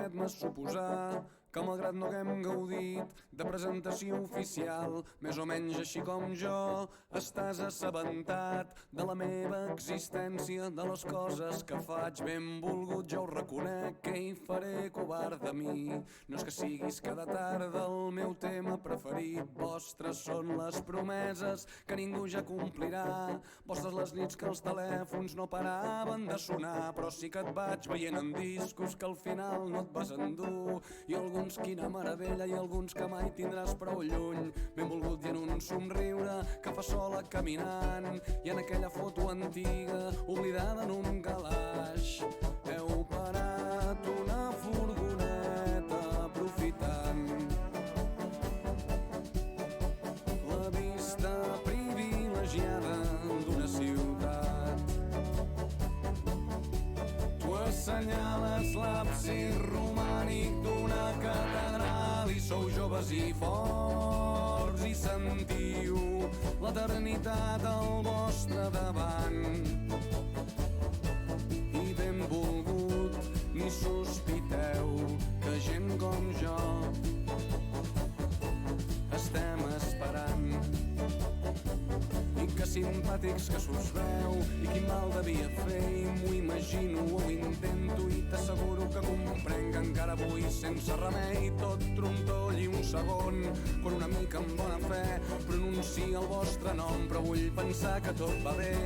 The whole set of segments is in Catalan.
permet-me suposar que malgrat no haguem gaudit de presentació oficial, més o menys així com jo, estàs assabentat de la meva existència, de les coses que faig. Benvolgut, jo ho reconec, què hi faré, covard de mi? No és que siguis cada tarda el meu tema preferit. Vostres són les promeses que ningú ja complirà, vostres les nits que els telèfons no paraven de sonar, però sí que et vaig veient en discos que al final no et vas endur, i alguns quina meravella i alguns que mai tindràs prou lluny. Benvolgut i en un somriure que fa sola caminant, i en aquella foto antiga oblidada en un calaix heu parat una furgoneta aprofitant la vista privilegiada d'una ciutat. Tu assenyales l'absis romànic d'una catedral i sou joves i forts i sentiu l'eternitat al vostre davant. I benvolgut, ni sospiteu que gent com jo estem esperant. I que simpàtics que s'us veu, i quin mal devia fer, i m'ho imagino, ho intento, i t'asseguro que comprenc encara avui sense remei tot trontoll i un segon, quan una mica amb bona fe pronuncia el vostre nom. Però vull pensar que tot va bé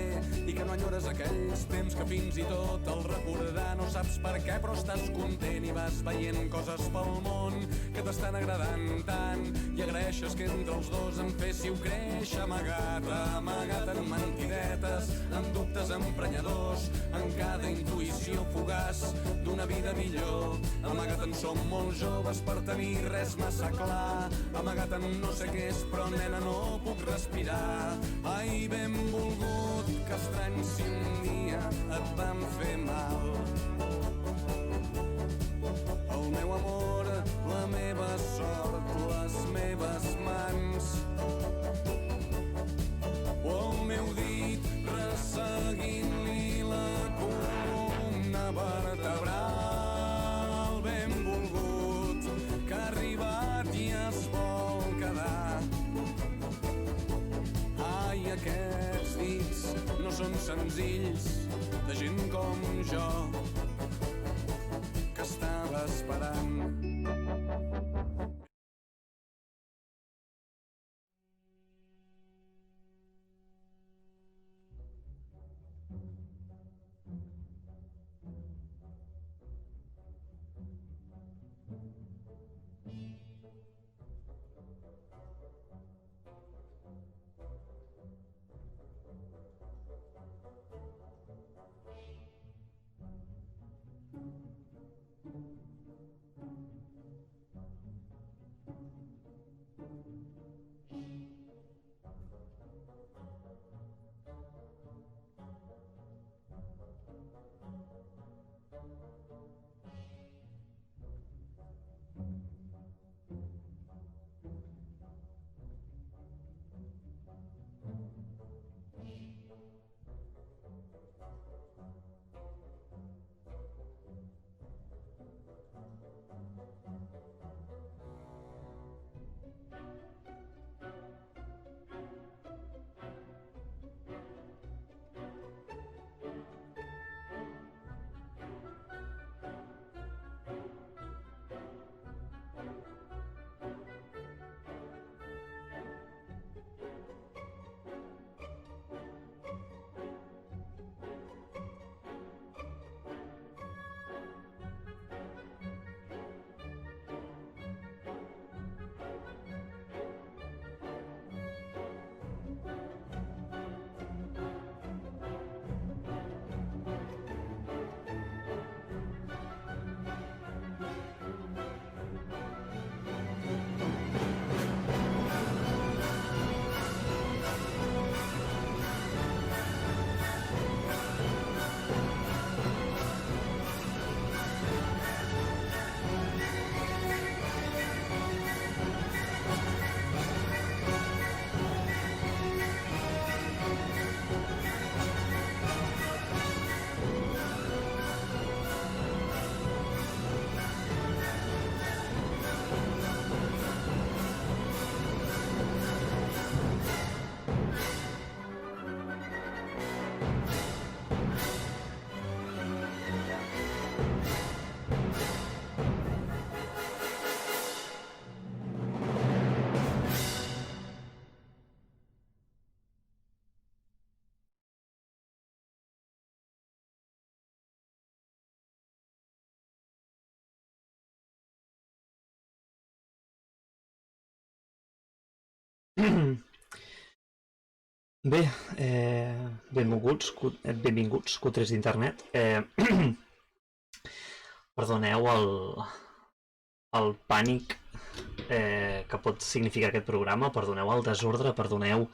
i que no enyores aquells temps que fins i tot el recordar no saps per què, però estàs content i vas veient coses pel món que t'estan agradant tant, i agraeixes que entre els dos em féssiu créixer amagat en mentidetes, en dubtes emprenyadors, en cada intuïció fugaç d'una vida millor. Amagat en som molt joves per tenir res massa clar, amagat en no sé què és, però nena no puc respirar. Ai, benvolgut, que estrany si un dia et vam fer mal. El meu amor, la meva sort, les meves mans, o el meu dit resseguint-li la columna vertebral. Benvolgut, que ha arribat i es vol quedar. Ai, aquests dits no són senzills, de gent com jo que estava esperant. Bé, benvinguts, cutres d'internet. Perdoneu el pànic que pot significar aquest programa, perdoneu el desordre, perdoneu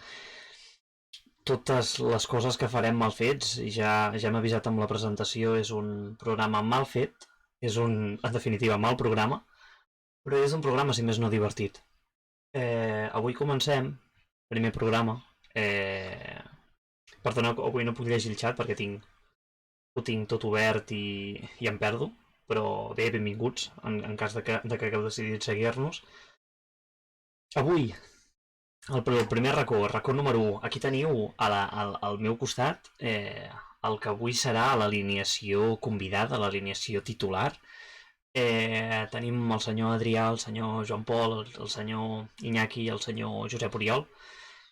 totes les coses que farem mal fets. Ja hem avisat amb la presentació, és un programa mal fet, és en definitiva, mal programa, però és un programa, si més no, divertit. Avui comencem, primer programa. Perdoneu, avui no puc llegir el xat perquè ho tinc tot obert i em perdo, però bé, benvinguts, en cas de que hagueu decidit seguir-nos. Avui, el primer racó número 1, aquí teniu al meu costat el que avui serà l'alineació convidada, l'alineació titular. Tenim el senyor Adrià, el senyor Joan Pol, el senyor Iñaki i el senyor Josep Oriol,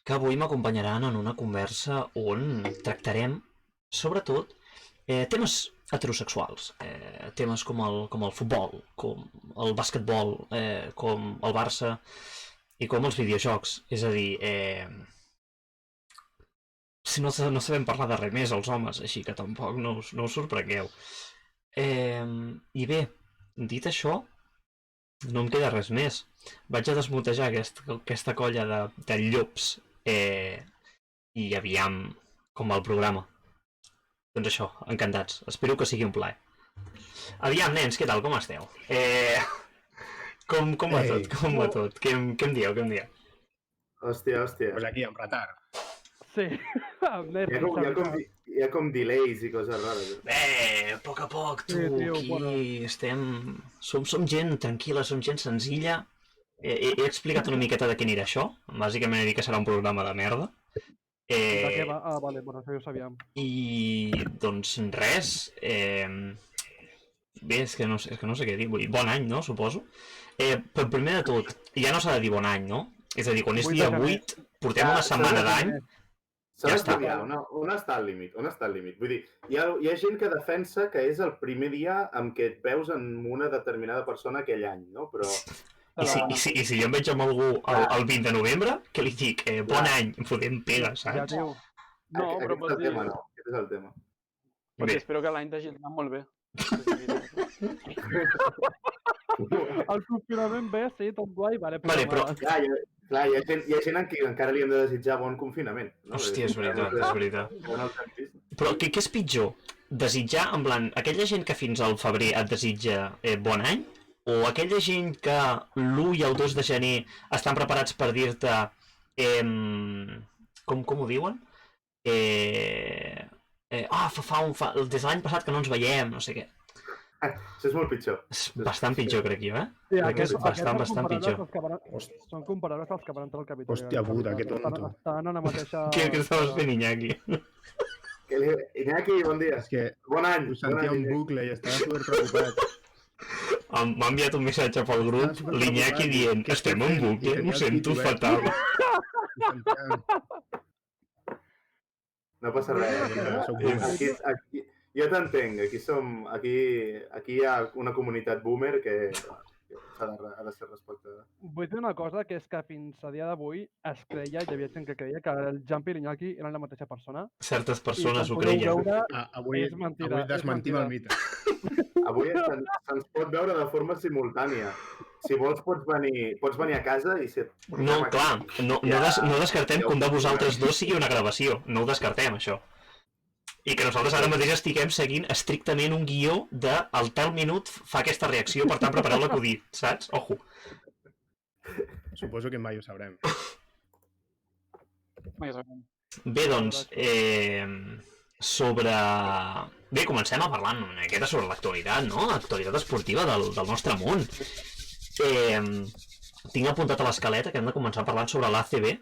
que avui m'acompanyaran en una conversa on tractarem, sobretot, temes heterosexuals, temes com el futbol, com el basquetbol, com el Barça i com els videojocs. És a dir, si no sabem parlar de res més els homes, així que tampoc no us sorprengueu. I bé, dit això, no em queda res més. Vaig a desmutejar aquesta colla de llops i aviam com va el programa. Doncs això, encantats. Espero que sigui un plaer. Aviam, nens, què tal? Com esteu? Com va tot? Com va tot? Què em dieu? Hòstia. Pues aquí, amb retard. Sí. Hi ha com delays i coses rares. A poc a poc, tu, Sí, tio, aquí bueno. estem... Som gent tranquil·la, som gent senzilla. He explicat una miqueta de què anirà això. Bàsicament he dit que serà un programa de merda. De què va? Ah, vale, bueno, això ja ho sabíem. I, doncs, res. Bé, és que no sé què dir. Vull dir, bon any, no? Suposo. Però primer de tot, ja no s'ha de dir bon any, no? És a dir, quan és dia 8, portem una setmana d'any. S'ha Ja d'estudiar, on està el límit? Vull dir, hi ha gent que defensa que és el primer dia en què et veus amb una determinada persona aquell any, no? Però... I si jo em veig amb algú el 20 de novembre, què li dic? Bon any, em fotem pega, Ja, saps? tio. No, però Aquest és el tema, no? Aquest és el tema. Perquè espero que l'any t'hagi anat molt bé. El confinament bé, sí, tot guai, vale, però... Clar, hi ha gent en qui encara li hem de desitjar bon confinament. No? Hòstia, és veritat. Però què és pitjor? Desitjar, en plan, aquella gent que fins al febrer et desitja bon any? O aquella gent que l'1 i el 2 de gener estan preparats per dir-te... Com ho diuen? Des de l'any passat que no ens veiem, no sé què. Això és molt pitjor. És bastant pitjor, crec jo, Sí, crec que és bastant pitjor. Són comparables als que van entrar al Capitoli. Hòstia puta, que tonto. Estan en la mateixa... Què estaves fent, Iñaki? Iñaki, bon dia. És que Bon any. ho sentia un bucle i estava superpreocupat. M'ha enviat un missatge pel grup, l'Iñaki dient estem en bucle, ho sento fatal. No passa res. Jo t'entenc, aquí hi ha una comunitat boomer que ha de ser respectada. Vull dir una cosa, que és que fins a dia d'avui es creia, hi havia gent que creia que el Jampi i l'Iñaki eren la mateixa persona. Certes persones ho creien. Avui desmentim el mite. Avui se'ns pot veure de forma simultània. Si vols pots venir a casa i ser... No, clar, no descartem que un de vosaltres dos sigui una gravació. No ho descartem, això. I que nosaltres ara mateix estiguem seguint estrictament un guió de al tal minut fa aquesta reacció, per tant prepareu l'acudit, saps? Ojo. Suposo que mai ho sabrem. Bé, doncs, Bé, comencem a parlar una miqueta sobre l'actualitat, no? L'actualitat esportiva del nostre món. Tinc apuntat a l'escaleta que hem de començar parlant sobre l'ACB,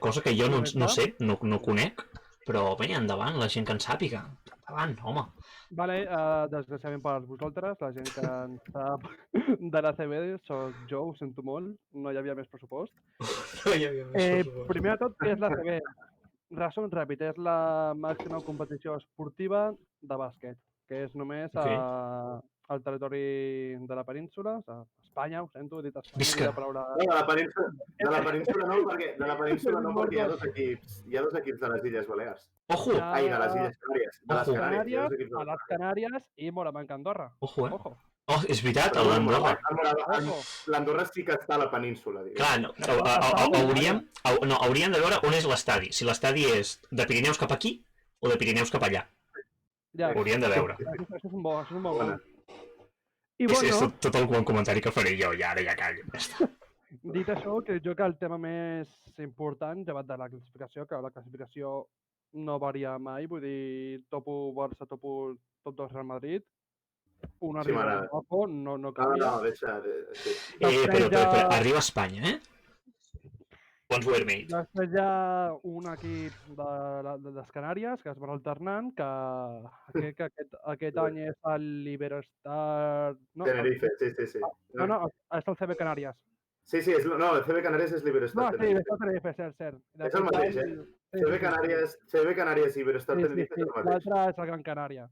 cosa que jo no sé, no conec, però bé, endavant, la gent que en sàpiga. Endavant, home. Vale, desgraciadament per vosaltres, la gent que en sap de l'ACB, soc jo, ho sento molt, no hi havia més pressupost. Primer de tot, què és l'ACB? Resum ràpid, és la màxima competició esportiva de bàsquet, que és només a al territori de la península, a Espanya, ho sento, he dit Espanya. Visca. No, de la península no, perquè hi ha dos equips de les Illes Balears. Ojo! Ai, de les Illes Canàries. De les Ojo. Canàries. Hi ha dos Canàries, equips de a les Canàries i Moramanca, Andorra. Ojo, eh? Ojo. Oh, és veritat, el d'Andorra. L'Andorra sí que està a la península, diguem. Clar, hauríem de veure on és l'estadi. Si l'estadi és de Pirineus cap aquí o de Pirineus cap allà. Ja, Hauríem de veure. això és un bon Bona. I És bueno, tot el bon comentari que faré jo, i ara ja callo. Ja està. dit això, crec jo que el tema més important, llevat de la classificació, que la classificació no varia mai, vull dir, top 1 Barça, top 1, top 2 Real Madrid, un Sí, arriba m'agrada. al Paco, no No, canvia. deixa... Sí. Però arriba a Espanya, eh? Once were made. Després hi ha un equip de les Canàries que es van alternant, que aquest any és el Iberostar... No, Tenerife, sí. no, és el CB Canàries. Sí, el CB Canàries és No, l'Iberostar sí, Tenerife. és el Tenerife, cert. És el mateix, CB Canàries i Iberostar Tenerife és el mateix. L'altre és el Gran Canària.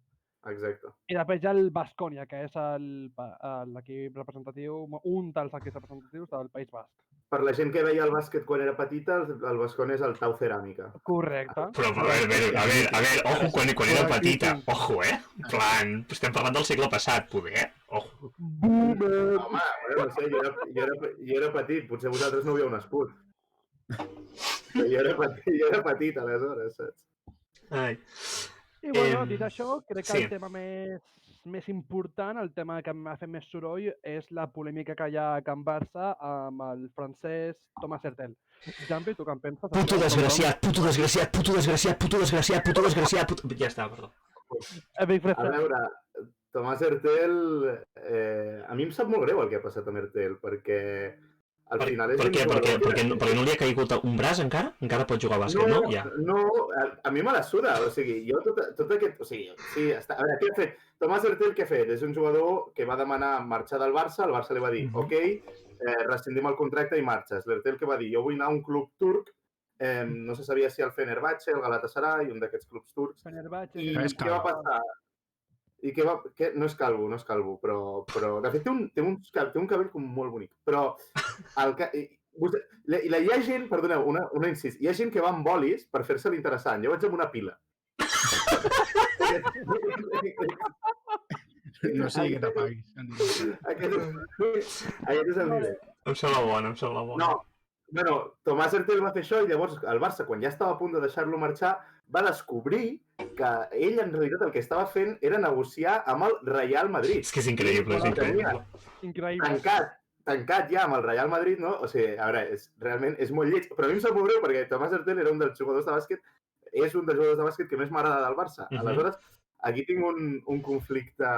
Exacte. I després hi ha el Baskonia, que és l'equip representatiu, un dels equips representatius del País Basc. Per la gent que veia el bàsquet quan era petita, el Baskonia és el Tau Ceràmica. Correcte. Però a veure, ojo, quan era petita, ojo, eh? En plan, estem parlant del segle passat, poder, eh? Ojo. Boomer! Home, no sé, jo era petit, potser vosaltres no havíeu nascut. Jo era petit, aleshores, saps? Ai. I bueno, dit això, crec que sí. el tema més important, el tema que m'ha fet més soroll, és la polèmica que hi ha a Can Barça amb el francès Thomas Hertel. Jampi, tu què en penses? Puto desgraciat. Ja està, perdó. A veure, Tomàs Hertel... A mi em sap molt greu el que ha passat amb Hertel, perquè al final és... Per què? Perquè no li ha caigut un braç encara? Encara pot jugar a bàsquet, no? Ja. No, a mi me la suda. O sigui, jo tot aquest... O sigui, sí, està... A veure, què ha fet? Tomàs Hertel què ha fet? És un jugador que va demanar marxar del Barça, el Barça li va dir, ok, rescindim el contracte i marxes. L'Hertel que va dir, jo vull anar a un club turc, no se sabia si el Fenerbahçe, el Galatasaray, un d'aquests clubs turcs. I què va passar? I no és calvo, però de fet té un cabell com molt bonic. Però hi ha gent, perdoneu, una incís, hi ha gent que va amb bolis per fer-se l'interessant. Jo vaig amb una pila. No sigui que t'apaguis. Aquest és el nivell. Em sembla bona. No, bueno, Tomàs Hertel va fer això i llavors el Barça, quan ja estava a punt de deixar-lo marxar, va descobrir que ell en realitat el que estava fent era negociar amb el Real Madrid. És que és increïble, Tancat ja amb el Real Madrid, no? O sigui, a veure, realment és molt lleig, però a mi em sap molt greu perquè Tomàs Hertel era un dels jugadors de bàsquet, és un dels jugadors de bàsquet que més m'agrada del Barça. Aleshores, aquí tinc un conflicte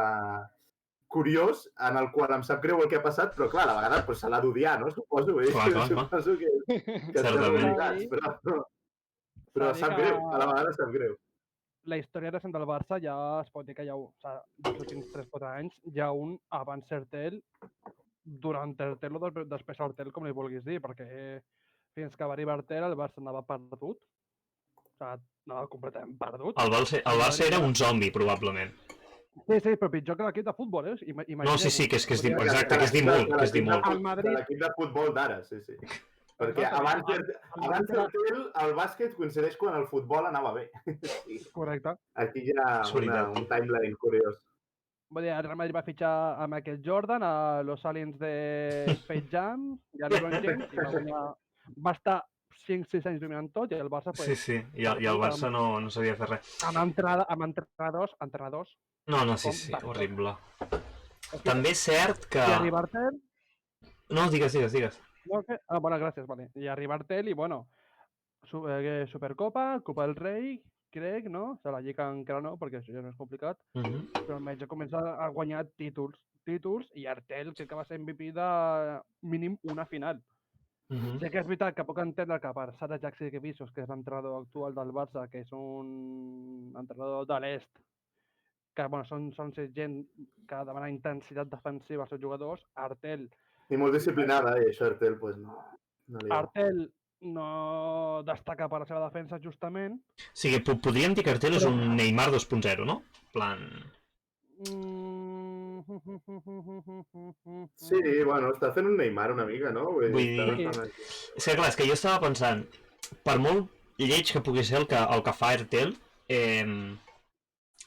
curiós en el qual em sap greu el que ha passat, però clar, a la vegada se l'ha d'odiar, no? Suposo, Suposo que però sap greu, a la vegada sap greu. La història recent del Barça ja es pot dir que hi ha, dels últims 3-4 anys, hi ha un abans Hertel, durant Hertel o després Hertel, com li vulguis dir, perquè fins que va arribar Hertel el Barça anava perdut. Anava completament perdut. El Barça era un zombi, probablement. Sí, però pitjor que l'equip de futbol, No, sí, que és dir molt. L'equip de futbol d'ara, sí. Perquè abans Hertel, el bàsquet coincideix quan el futbol anava bé. Correcte. Aquí hi ha un timeline curiós. Vull dir, el Real Madrid va fitxar a Michael Jordan, a los aliens de Space Jam, i a LeBron James, i va estar 5-6 anys dominant tot, i el Barça... Sí, i el Barça no sabia fer res. Amb entrenadors... No, sí, horrible. També és cert que... I arriba Hertel... No, digues. Bueno, gràcies, vale. I arriba Hertel i, bueno, Supercopa, Copa del Rei, crec, no? O sigui, la Lliga encara no, perquè això ja no és complicat, però almenys ja comença a guanyar títols, i Hertel crec que va ser MVP de mínim una final. Sé que és veritat que puc entendre que per Sara Jasikevičius, que és l'entrenador actual del Barça, que és un entrenador de l'est, que bueno, són gent que demana intensitat defensiva als seus jugadors, Hertel... I molt disciplinada, i això Hertel, doncs no. Hertel no destaca per la seva defensa, justament. O sigui, podríem dir que Hertel és un Neymar 2.0, no? Plan... Sí, bueno, està fent un Neymar una mica, no? Vull dir... És que clar, és que jo estava pensant, per molt lleig que pugui ser el que fa Airtel,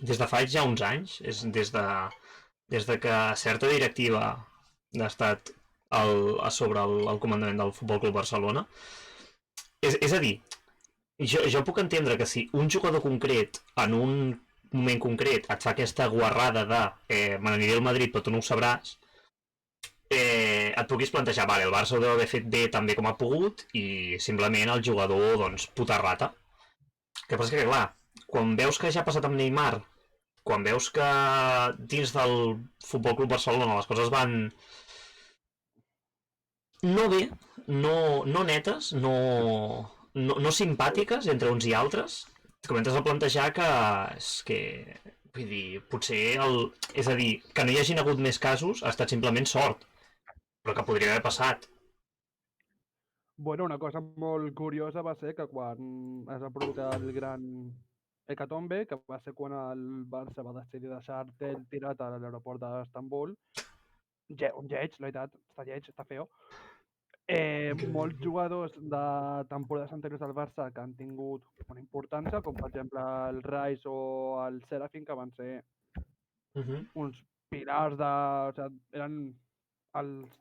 des de fa ja uns anys, des de que certa directiva ha estat sobre el comandament del Futbol Club Barcelona, és a dir, jo puc entendre que si un jugador concret en un moment concret et fa aquesta guarrada de me n'aniré al Madrid però tu no ho sabràs, et puguis plantejar, vale, el Barça ho deu haver fet bé tan bé com ha pogut i simplement el jugador, doncs, puta rata. Que passa que, clar, quan veus que ja ha passat amb Neymar, quan veus que dins del Futbol Club Barcelona les coses van no bé, no netes, no simpàtiques entre uns i altres, et comences a plantejar que és que, vull dir, potser és a dir, que no hi hagin hagut més casos ha estat simplement sort, però que podria haver passat. Bueno, una cosa molt curiosa va ser que quan es va produir el gran hecatombe, que va ser quan el Barça va decidir deixar Artel tirat a l'aeroport d'Istanbul, un lleig, la veritat, està lleig, està feo. Molts jugadors de temporades anteriors del Barça que han tingut una importància, com per exemple el Rice o el Serafin, que van ser uns pilars de... O sigui, eren els...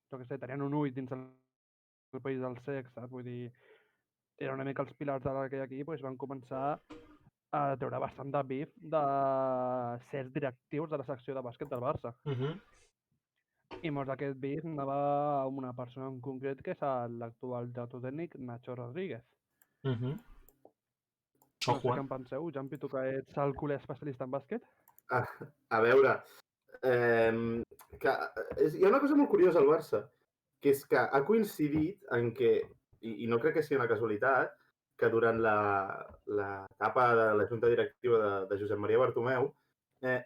Jo què sé, tenien un ull dins el país del sex, saps? Vull dir, eren una mica els pilars d'aquell equip, doncs van començar a treure bastant de bif de certs directius de la secció de bàsquet del Barça. I molts d'aquest bif anava a una persona en concret que és l'actual director tècnic, Nacho Rodríguez. No sé què en penseu, Jampi, tu que ets el culer especialista en bàsquet? A veure, hi ha una cosa molt curiosa al Barça, que és que ha coincidit en què, i no crec que sigui una casualitat, que durant l'etapa de la junta directiva de Josep Maria Bartomeu,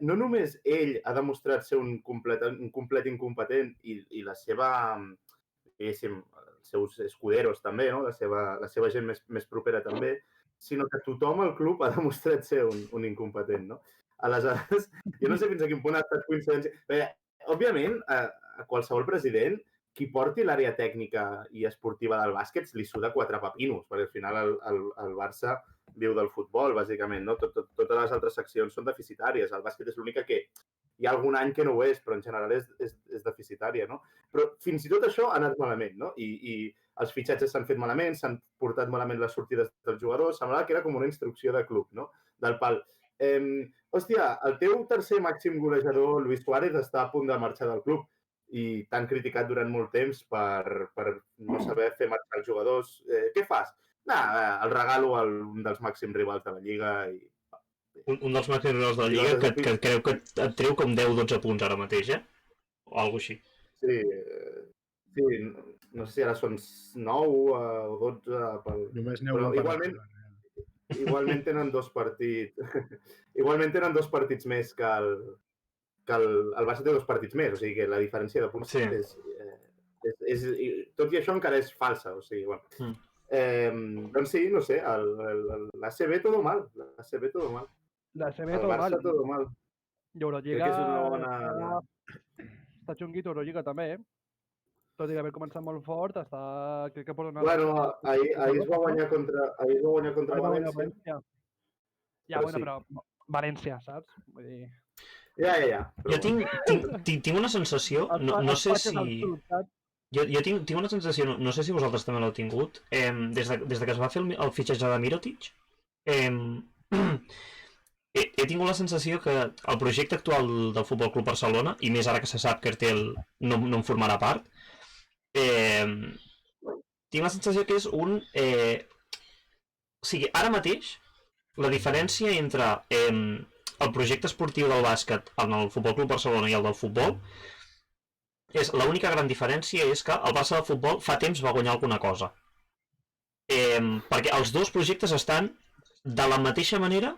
no només ell ha demostrat ser un complet incompetent i la seva, diguéssim, els seus escuderos també, no? La seva gent més propera també, sinó que tothom al club ha demostrat ser un incompetent, no? Aleshores, jo no sé fins a quin punt ha estat coincidència. Bé, òbviament, a qualsevol president, qui porti l'àrea tècnica i esportiva del bàsquet li suda quatre papinos, perquè al final el Barça viu del futbol, bàsicament, no? Totes les altres seccions són deficitàries. El bàsquet és l'única que hi ha algun any que no ho és, però en general és deficitària, no? Però fins i tot això ha anat malament, no? I els fitxatges s'han fet malament, s'han portat malament les sortides dels jugadors, semblava que era com una instrucció de club, no? Del pal. Hòstia, el teu tercer màxim golejador, Luis Suárez, està a punt de marxar del club i t'han criticat durant molt temps per no saber fer marxar els jugadors. Què fas? El regalo a un dels màxims rivals de la Lliga. Un dels màxims rivals de la Lliga que creu que et treu com 10-12 punts ara mateix, o alguna cosa així. Sí, no sé si ara són 9 o 12. Només aneu però igualment tenen dos partits. Igualment tenen dos partits més que el Barça té dos partits més, o sigui que la diferència de punts és tot i això encara és falsa, o sigui, bueno. Doncs sí, no sé, l'ACB todo mal, l'ACB todo mal. L'ACB todo mal. El Barça todo mal. I Eurolliga està xunguit, Eurolliga també, tot i haver començat molt fort, crec que pot donar... Bueno, ahir es va guanyar contra València. Ja, bueno, però València, saps? Vull dir... Ja. Jo tinc una sensació, no sé si... Jo tinc una sensació, no sé si vosaltres també l'heu tingut, des de que es va fer el fitxatge de Mirotic, he tingut la sensació que el projecte actual del Futbol Club Barcelona, i més ara que se sap que Artel no en formarà part, tinc la sensació que és un... O sigui, ara mateix, la diferència entre el projecte esportiu del bàsquet en el Futbol Club Barcelona i el del futbol, l'única gran diferència és que el Barça de futbol fa temps va guanyar alguna cosa. Perquè els dos projectes estan de la mateixa manera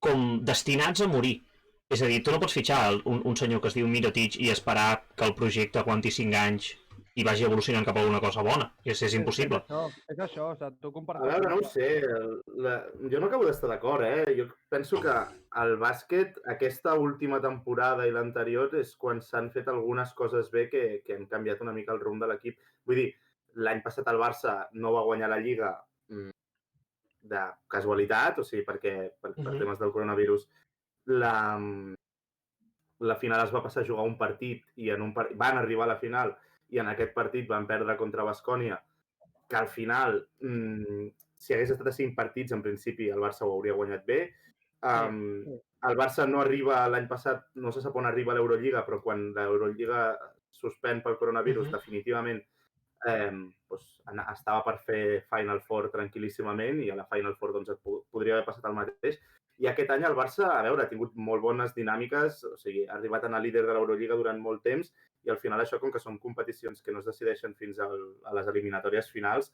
com destinats a morir. És a dir, tu no pots fitxar un senyor que es diu Mirotic i esperar que el projecte aguanti 5 anys i vagi evolucionant cap a alguna cosa bona. És impossible. És això, o sigui, tu compares... A veure, no ho sé, jo no acabo d'estar d'acord, Jo penso que el bàsquet, aquesta última temporada i l'anterior, és quan s'han fet algunes coses bé que han canviat una mica el rumb de l'equip. Vull dir, l'any passat el Barça no va guanyar la Lliga de casualitat, o sigui, per temes del coronavirus. La final es va passar a jugar un partit i van arribar a la final i en aquest partit van perdre contra Baskonia, que al final, si hagués estat a 5 partits, en principi el Barça ho hauria guanyat bé. El Barça no arriba l'any passat, no se sap on arriba a l'Eurolliga, però quan l'Eurolliga suspèn pel coronavirus, definitivament estava per fer Final Four tranquil·líssimament i a la Final Four podria haver passat el mateix. I aquest any el Barça, a veure, ha tingut molt bones dinàmiques, o sigui, ha arribat a anar líder de l'Eurolliga durant molt temps i al final això, com que són competicions que no es decideixen fins a les eliminatòries finals,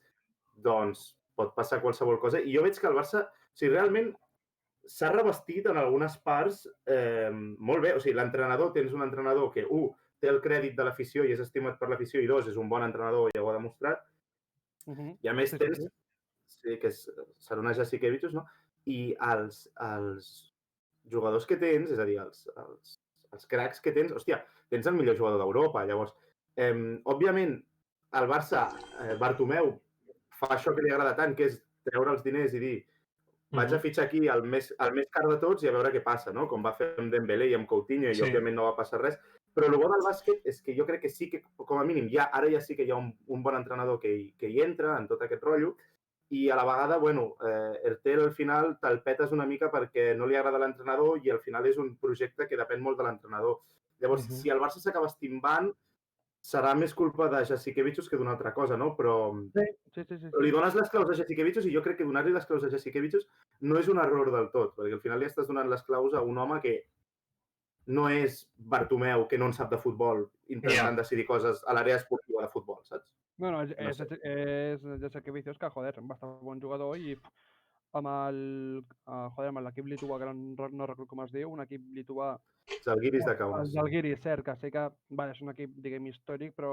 doncs pot passar qualsevol cosa. I jo veig que el Barça, o sigui, realment s'ha revestit en algunes parts molt bé. O sigui, l'entrenador, tens un entrenador que, té el crèdit de l'afició i és estimat per l'afició i 2, és un bon entrenador, ja ho ha demostrat. I a més tens, que serà una Jasikevičius, no? I els jugadors que tens, és a dir, els cracs que tens, hòstia, tens el millor jugador d'Europa. Llavors, òbviament, el Barça, Bartomeu, fa això que li agrada tant, que és treure els diners i dir vaig a fitxar aquí el més car de tots i a veure què passa, no? Com va fer amb Dembélé i amb Coutinho i òbviament no va passar res. Però el bo del bàsquet és que jo crec que sí que, com a mínim, ara ja sí que hi ha un bon entrenador que hi entra en tot aquest rotllo i a la vegada, bueno, Ertel al final te'l petes una mica perquè no li agrada l'entrenador i al final és un projecte que depèn molt de l'entrenador. Llavors, si el Barça s'acaba estimbant, serà més culpa de Jasikevičius que d'una altra cosa, no? Però li dones les claus a Jasikevičius i jo crec que donar-li les claus a Jasikevičius no és un error del tot, perquè al final li estàs donant les claus a un home que no és Bartomeu, que no en sap de futbol, intentant decidir coses a l'àrea esportiva de futbol, saps? No, és Jasikevičius que, joder, va estar bon jugador i amb l'equip lituà, que no recordo com es diu, un equip lituà... Žalgiris de Kaunas. Žalgiris, cert, que sé que és un equip, diguem, històric, però...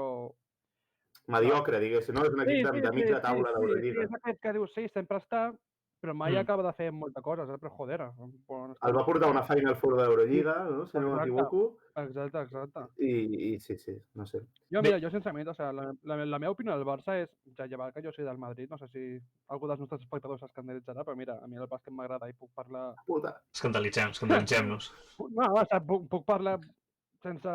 Mediocre, diguéssim, no? És un equip de mitja taula d'Eurolliga. Sí, és aquest que dius, sí, sempre està, però mai acaba de fer molta cosa, però joder... El va portar una Final Four d'Eurolliga, no? Si no m'equivoco. Exacte. I sí, no sé. Jo sincerament, o sigui, la meva opinió del Barça és, ja llevat que jo soy del Madrid, no sé si algú dels nostres espectadors s'escandalitzarà, però mira, a mi el bàsquet m'agrada i puc parlar... Puta. Escandalitzem-nos. No, o sigui, puc parlar sense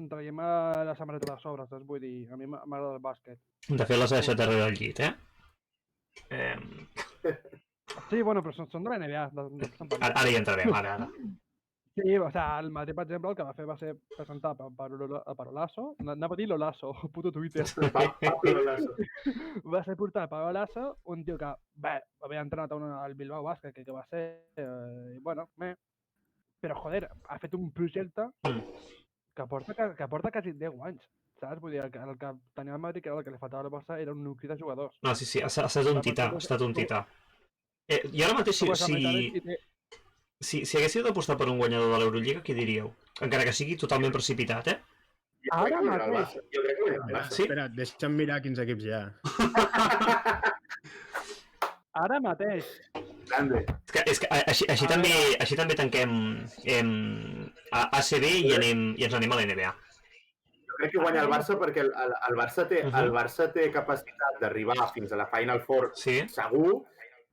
traiem-me la samarreta de sobre, saps? Vull dir, a mi m'agrada el bàsquet. De fet, les ha deixat darrere del llit, Sí, bueno, però són de la NBA. Ara hi entrarem, ara. Sí, o sigui, el Madrid, per exemple, el que va fer va ser presentar per Olaso, anava a dir l'Olaso, puto Twitter. Va ser portar per Olaso, un tio que, havia entrenat al Bilbao Bàsquet, que va ser, bueno, però, joder, ha fet un projecte que porta quasi 10 anys. Saps? Vull dir, el que tenia el Madrid, que era el que li faltava al Barça, era un nucli de jugadors. No, sí, ha estat un tità. I ara mateix, si haguéssiu d'apostar per un guanyador de l'Eurolliga, què diríeu? Encara que sigui totalment precipitat, Ara mateix. Jo crec que guanyarà el Barça. Espera, deixa'm mirar quins equips hi ha. Ara mateix. Grande. És que així també tanquem ACB i ens anem a l'NBA. Jo crec que guanya el Barça perquè el Barça té capacitat d'arribar fins a la Final Four segur.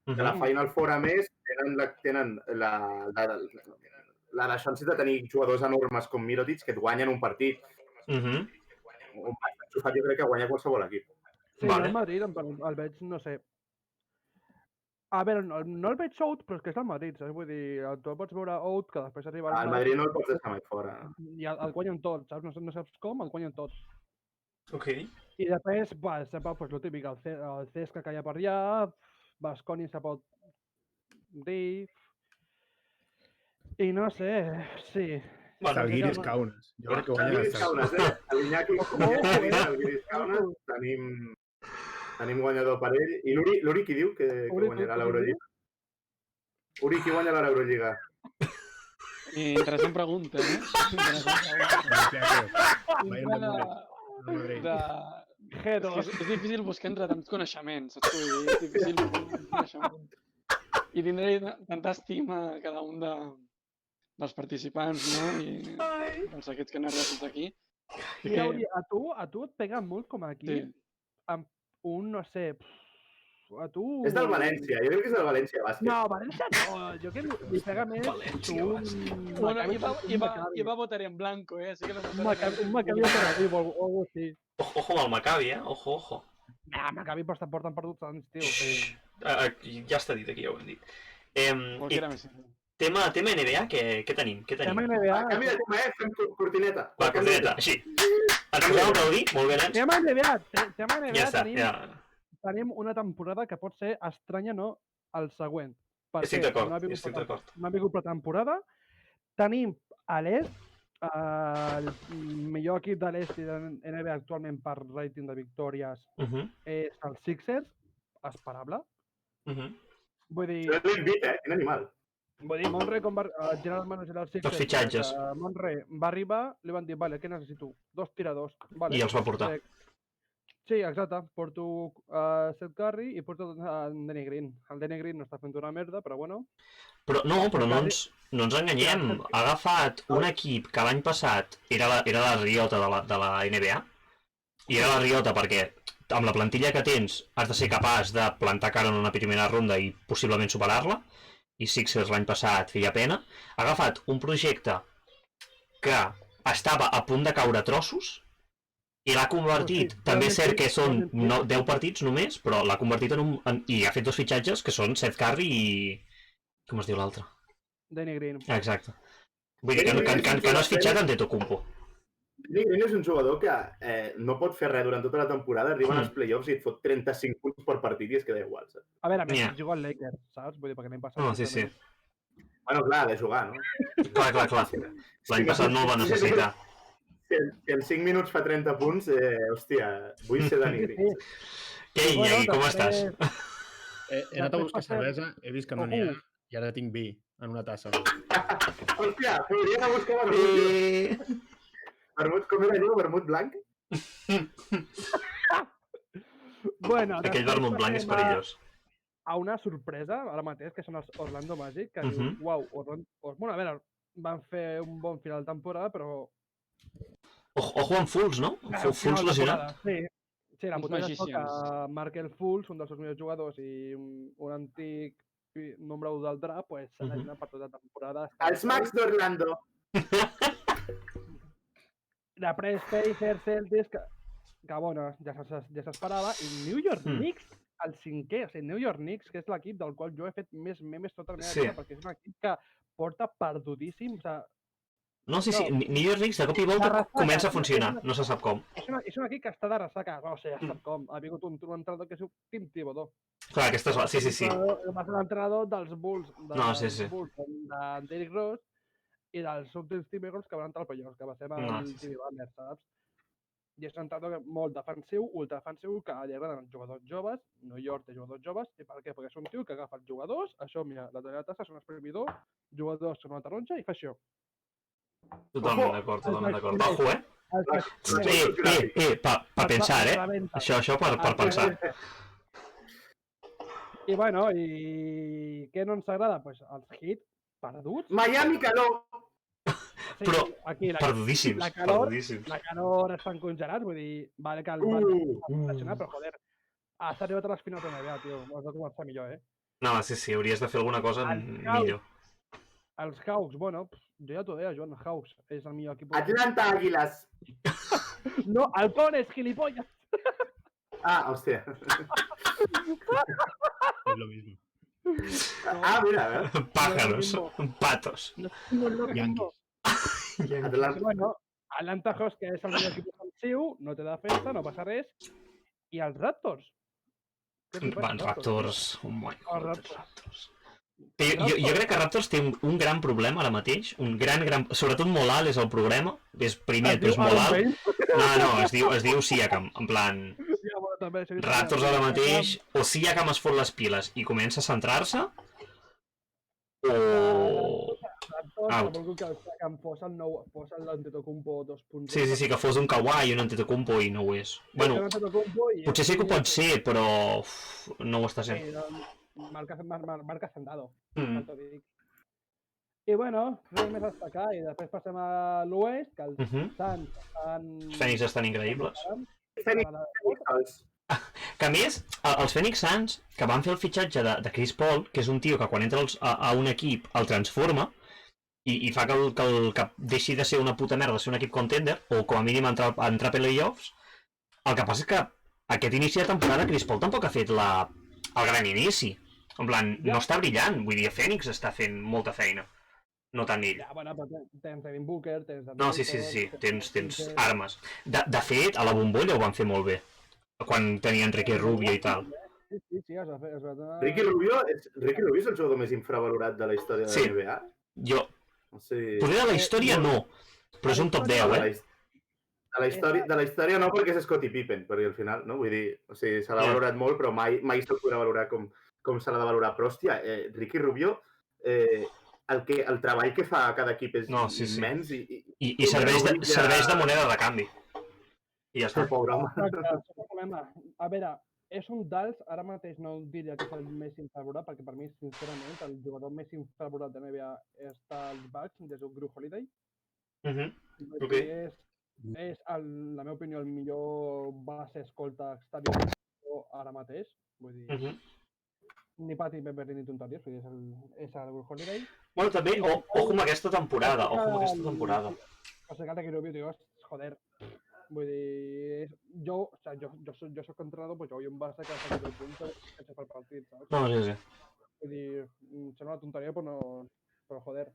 De la Final Four, a més, tenen la chance de tenir jugadors enormes com Mirotic que et guanyen un partit. Un partit xufat, jo crec que guanya qualsevol equip. Sí, el Madrid el veig, no sé... A veure, no el veig out, però és que és el Madrid, saps? Vull dir, tu pots veure out, que després arriba... El Madrid no el pots deixar mai fora. I el guanyen tots, saps? No saps com, el guanyen tots. Ok. I després, sempre el típic, el Cesca que hi ha per allà, Baskonia se pot dir... I no sé, sí. Žalgiris Kaunas. Jo crec que guanya Žalgiris Kaunas, l'Iñaki Žalgiris Kaunas, tenim guanyador per ell. I l'Uri qui diu que guanyarà l'Eurolliga? Uri, qui guanyarà l'Eurolliga? Interessant pregunta, G2. És difícil buscar entre tants coneixements, saps què vull dir? És difícil buscar tants coneixements. I tindré tanta estima a cada un dels participants, no? I dels aquests que han arribat fins aquí. Mira, Uri, a tu et pega molt com aquí, Sí. amb un, no sé, a tu... És del València, jo crec que és del València Bàsquet. No, València no, jo que li pega més València, un... Bueno, Iba votaré en blanco, Así que no Un Maccabi o Tel Aviv o algo així. Ojo amb el Maccabi, Ojo. Maccabi porten perdut tants, tio. Sí. Ja està dit aquí, ja ho hem dit. Cualquiera me sirve. Tema NBA, què tenim? Tema NBA... Canvi de tema, fem cortineta. Va, cortineta, així. Ens posem a aplaudir, molt bé, nens. Tema NBA Ja està, ja. tenim una temporada que pot ser estranya, no? El següent. Estic d'acord, estic d'acord. No ha vingut pretemporada. Tenim a l'est, el millor equip de l'est i de NBA actualment per rating de victòries és els Sixers, esperable. Vull dir... No l'invita, quin animal. Vull dir, Monre, com va... El general manager dels Sixers... Els fitxatges. Monre va arribar, li van dir, vale, què necessito? 2 tiradors. Vale, I els va portar. Sí, exacte. Porto Seth Curry i porto Danny Green. El Danny Green no està fent una merda, però bueno. Però no ens enganyem. Ha agafat un equip que l'any passat era la riota de la NBA. I era la riota perquè amb la plantilla que tens has de ser capaç de plantar cara en una primera ronda i possiblement superar-la. I Sixers l'any passat feia pena. Ha agafat un projecte que estava a punt de caure a trossos i l'ha convertit, també és cert que són 10 partits només, però l'ha convertit i ha fet 2 fitxatges que són Seth Curry i... com es diu l'altre? Danny Green. Exacte. Vull dir que no has fitxat Antetokounmpo. Danny Green és un jugador que no pot fer res durant tota la temporada, arriben als playoffs i et fot 35 punts per partit i es queda igual, saps? A veure, a més, juga al Lakers, saps? Vull dir, perquè l'any passat... No, sí. Bueno, clar, ha de jugar, no? Clar. L'any passat no el va necessitar. Si en 5 minuts fa 30 punts, hòstia, vull ser Danny Green. Què, Iñaki, com estàs? He anat a buscar cervesa, he vist que no n'hi ha, i ara tinc vi en una tassa. Hòstia, podria anar a buscar vermut. Vermut, com era allò? Vermut blanc? Bueno, aquell vermut blanc és perillós. A una sorpresa, ara mateix, que són els Orlando Magic, que diuen, uau, bueno, a veure, van fer un bon final de temporada, però... Ojo amb Fultz, no? Fultz lesionat. Sí, la putada és que Markel Fultz, un dels seus millors jugadors i un antic número 1 del draft, pues s'ha lesionat per tota la temporada. Els Mags d'Orlando. Després Pacers, Celtics, que bueno, ja s'esperava, i New York Knicks, el 5è, o sigui, New York Knicks, que és l'equip del qual jo he fet més memes tota la meva vida, perquè és un equip que porta perdudíssim, o sigui... No, sí, New York Knicks de cop i volta comença a funcionar, no se sap com. És un equip que està de ressaca, no sé, ja sap com. Ha vingut un entrenador que es diu Tim Thibodeau. Clar, aquesta és... Sí. Va ser l'entrenador dels Bulls, d'Eric Rose, i dels últims Timberwolves que van entrar al playoff, que va ser amb Jimmy Butler, saps? I és un entrenador molt defensiu, ultradefensiu, que li agraden els jugadors joves, New York té jugadors joves, i per què? Perquè és un tio que agafa els jugadors, això, mira, la talla de tassa, són exprimidor, jugadors són una taronja i fa això. Totalment d'acord. Ojo, per pensar, Això per pensar. I bueno, i què no ens agrada? Doncs els Heat perduts. Miami calor! Però perdudíssims. La calor estan congelats, vull dir, vale que el van estacionar, però joder, has arribat a les finals de NBA, tio, has de començar millor, No, sí, hauries de fer alguna cosa millor. Els Hawks, bueno, jo ja t'ho deia, Joan, Hawks és el millor equip. Atlanta Águilas. No, Halcones, gilipollas. Ah, hòstia. Es lo mismo. Ah, mira, Pájaros, patos. Yankees. Bueno, Atlanta Hawks, que és el millor equip ofensiu, no té defensa, no passa res. I els Raptors? Raptors, Raptors. Jo crec que Raptors té un gran problema ara mateix, sobretot molt alt és el problema, és primer, però és molt alt. No, es diu Siakam, en plan... Raptors ara mateix, o Siakam es fot les piles i comença a centrar-se, o volgut que em fos el nou, fos l'Antetokounmpo 2.0. Sí, que fos un Kawhi i un Antetokounmpo i no ho és. Bueno, potser sí que ho pot ser, però no ho està sent. Sí, marca Sandado, t'ho dic. I bueno, res més a destacar, i després passem a l'oest, que els Suns estan... Els Phoenix estan increïbles. Que a més, els Phoenix Suns, que van fer el fitxatge de Chris Paul, que és un tio que quan entra a un equip el transforma i fa que deixi de ser una puta merda, ser un equip contender, o com a mínim entrar a playoffs, el que passa és que aquest inici de temporada Chris Paul tampoc ha fet el gran inici. En plan, no està brillant, vull dir, Phoenix està fent molta feina. No tant ell. Ja, bueno, però tens Devin Booker, tens... No, sí, tens armes. De fet, a la bombolla ho van fer molt bé. Quan tenien Ricky Rubio i tal. Sí, es va donar... Ricky Rubio és el jugador més infravalorat de la història de la NBA? Jo... Potser de la història no, però és un top 10, eh? De la història no, perquè és Scottie Pippen, perquè al final, no? Vull dir, o sigui, se l'ha valorat molt, però mai se'l podrà valorar com se l'ha de valorar. Però, hòstia, Ricky Rubio, el treball que fa a cada equip és immens i serveix de moneda de canvi. I ja està. Pobre home. A veure, és un dels, ara mateix no diria que és el més infravalorat, perquè per mi, sincerament, el jugador més infravalorat de NBA està als Bucks, des del Drew Holiday. És, la meva opinió, el millor base escolta exterior ara mateix. Vull dir, ni Patty Beverly ni tonteries, vull dir, és el Drew Holiday. Bueno, també, ojo amb aquesta temporada, O sigui, que Rubio, tio, joder, vull dir, jo soc entrenador, però jo vull un base que faci el punt que per partit, saps? No, sí. Vull dir, sembla una tonteria, però joder.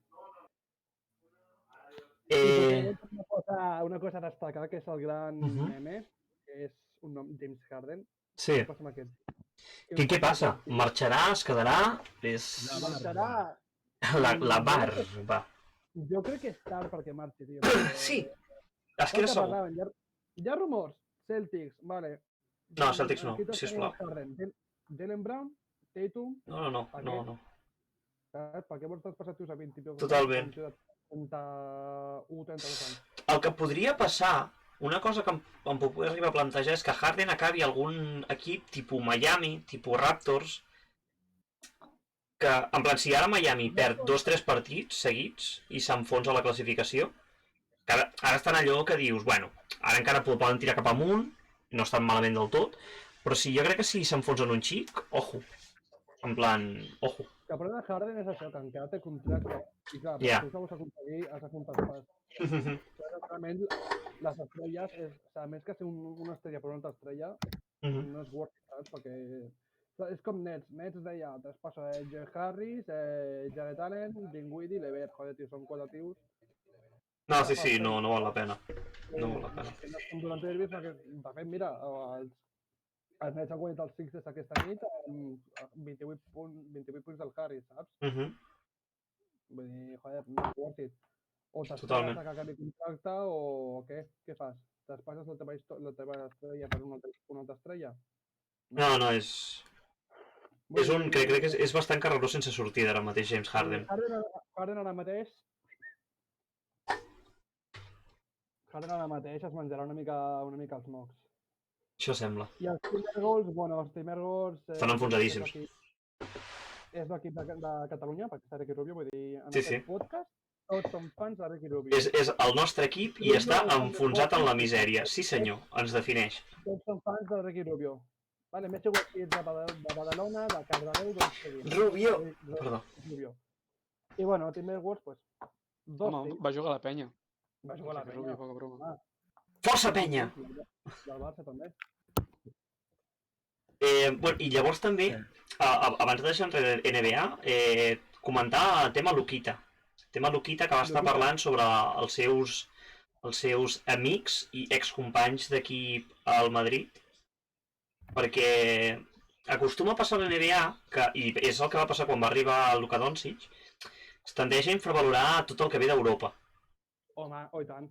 Una cosa a destacar, que és el gran meme, que és un nom, James Harden. Sí. Què passa? Marxarà? Es quedarà? Marxarà. La barba. Jo crec que és tard perquè marxi, tio. Sí. Es queda sol. Hi ha rumors. Celtics, vale. No, Celtics no, sisplau. Jalen Brown, Tatum... No. Per què vols traspassar tios a 20 i... Totalment. 31-32 anys. El que podria passar, una cosa que em puc arribar a plantejar és que Harden acabi algun equip tipus Miami, tipus Raptors, que, en plan, si ara Miami perd 2-3 partits seguits i s'enfonsa la classificació, que ara estan allò que dius, bueno, ara encara poden tirar cap amunt, no estan malament del tot, però sí, jo crec que si s'enfonsen un xic, ojo. En plan, ojo. El problema de Harden és això, que encara té contracte. I clar, per tu vols aconseguir, has de comptar pas. Realment, les estrelles, a més que ser una estrella per una altra estrella, no és worth it, saps? Perquè és com Nets. Nets deia, traspasso Joe Harris, Jared Allen, Dinwiddie, Levert. Joder, tio, són 4 tios. No, sí, no val la pena. No val la pena. Durant el vist, de fet, mira, els Nets han guanyat els Sixers aquesta nit amb 28 punts del Harris, saps? Vull dir, joder, no és worth it. O t'esperes que acabi contracte o què? Què fas? T'espasses la teva estrella per una altra estrella? No, és... Crec que és bastant carreró sense sortida ara mateix, James Harden. Harden ara mateix es menjarà una mica els mocs. Això sembla. I els Timberwolves... Estan enfonsadíssims. És l'equip de Catalunya, perquè està Ricky Rubio, vull dir, en aquest podcast tots som fans de Ricky Rubio. És el nostre equip i està enfonsat en la misèria. Sí senyor, ens defineix. Tots som fans de Ricky Rubio. Vale, m'he sigut de Badalona, de Cardedeu, doncs seguim. Rubio! Perdó. I bueno, Timberwolves, pues... Home, va jugar a la penya. Va jugar a la penya. Poca broma. Força penya! Del Barça també. I llavors també, abans de deixar enrere NBA, comentar el tema Luquita. El tema Luquita, que va estar parlant sobre els seus amics i excompanys d'equip al Madrid, perquè acostuma a passar a l'NBA, i és el que va passar quan va arribar el Luka Doncic, es tendeix a infravalorar tot el que ve d'Europa. Home, i tant.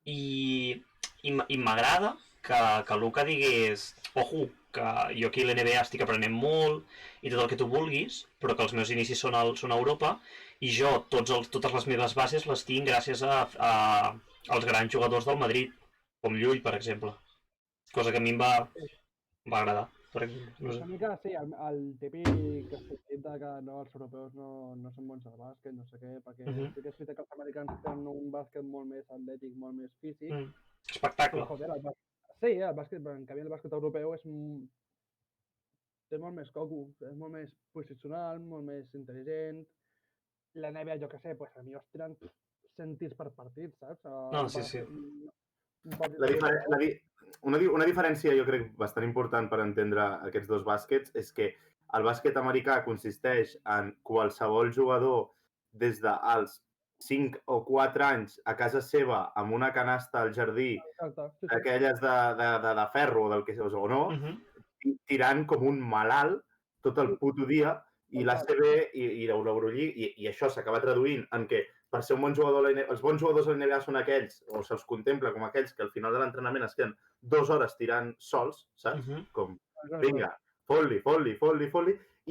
I m'agrada que Luka digués ojo, que jo aquí a l'NBA estic aprenent molt i tot el que tu vulguis, però que els meus inicis són a Europa i jo totes les meves bases les tinc gràcies als grans jugadors del Madrid, com Llull, per exemple. Cosa que a mi em va agradar. No sé. Una mica, sí, el típic sentit de que els europeus no són bons al bàsquet, no sé què, perquè sí que és veritat que els americans tenen un bàsquet molt més atlètic, molt més físic. Espectacle. Però, joder, sí, el bàsquet, en canvi el bàsquet europeu té molt més coco, és molt més posicional, molt més intel·ligent. La NBA, jo què sé, pues a mi els tiren 100 tirs per partit, saps? No, sí. Una diferència, jo crec, bastant important per entendre aquests dos bàsquets és que el bàsquet americà consisteix en qualsevol jugador des dels 5 o 4 anys a casa seva amb una canasta al jardí, aquelles de ferro o del que o no, tirant com un malalt tot el puto dia i l'ACB i l'Eurolliga, i això s'acaba traduint en que per ser un bon jugador, els bons jugadors de l'NBA són aquells, o se'ls contempla com aquells que al final de l'entrenament es queden 2 hores tirant sols, saps? Com, vinga, fot-li,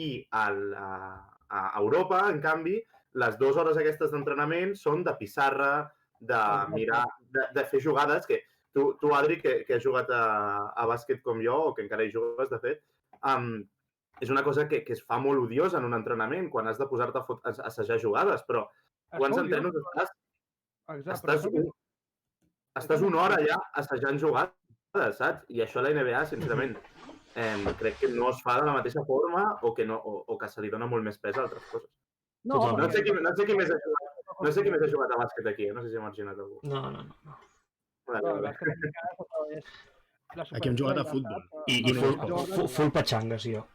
i a Europa, en canvi, les 2 hores aquestes d'entrenament són de pissarra, de mirar, de fer jugades que tu Adri, que has jugat a bàsquet com jo, o que encara hi jugues, de fet, és una cosa que es fa molt odiosa en un entrenament, quan has de posar-te a assajar jugades, però quants entrenos estàs una hora ja assajant jugades, saps? I això a la NBA, sincerament, crec que no es fa de la mateixa forma o que se li dona molt més pes a altres coses. No sé qui més ha jugat a bàsquet aquí, no sé si ha marginat algú. No. Aquí hem jugat a futbol. I full patxangues, jo.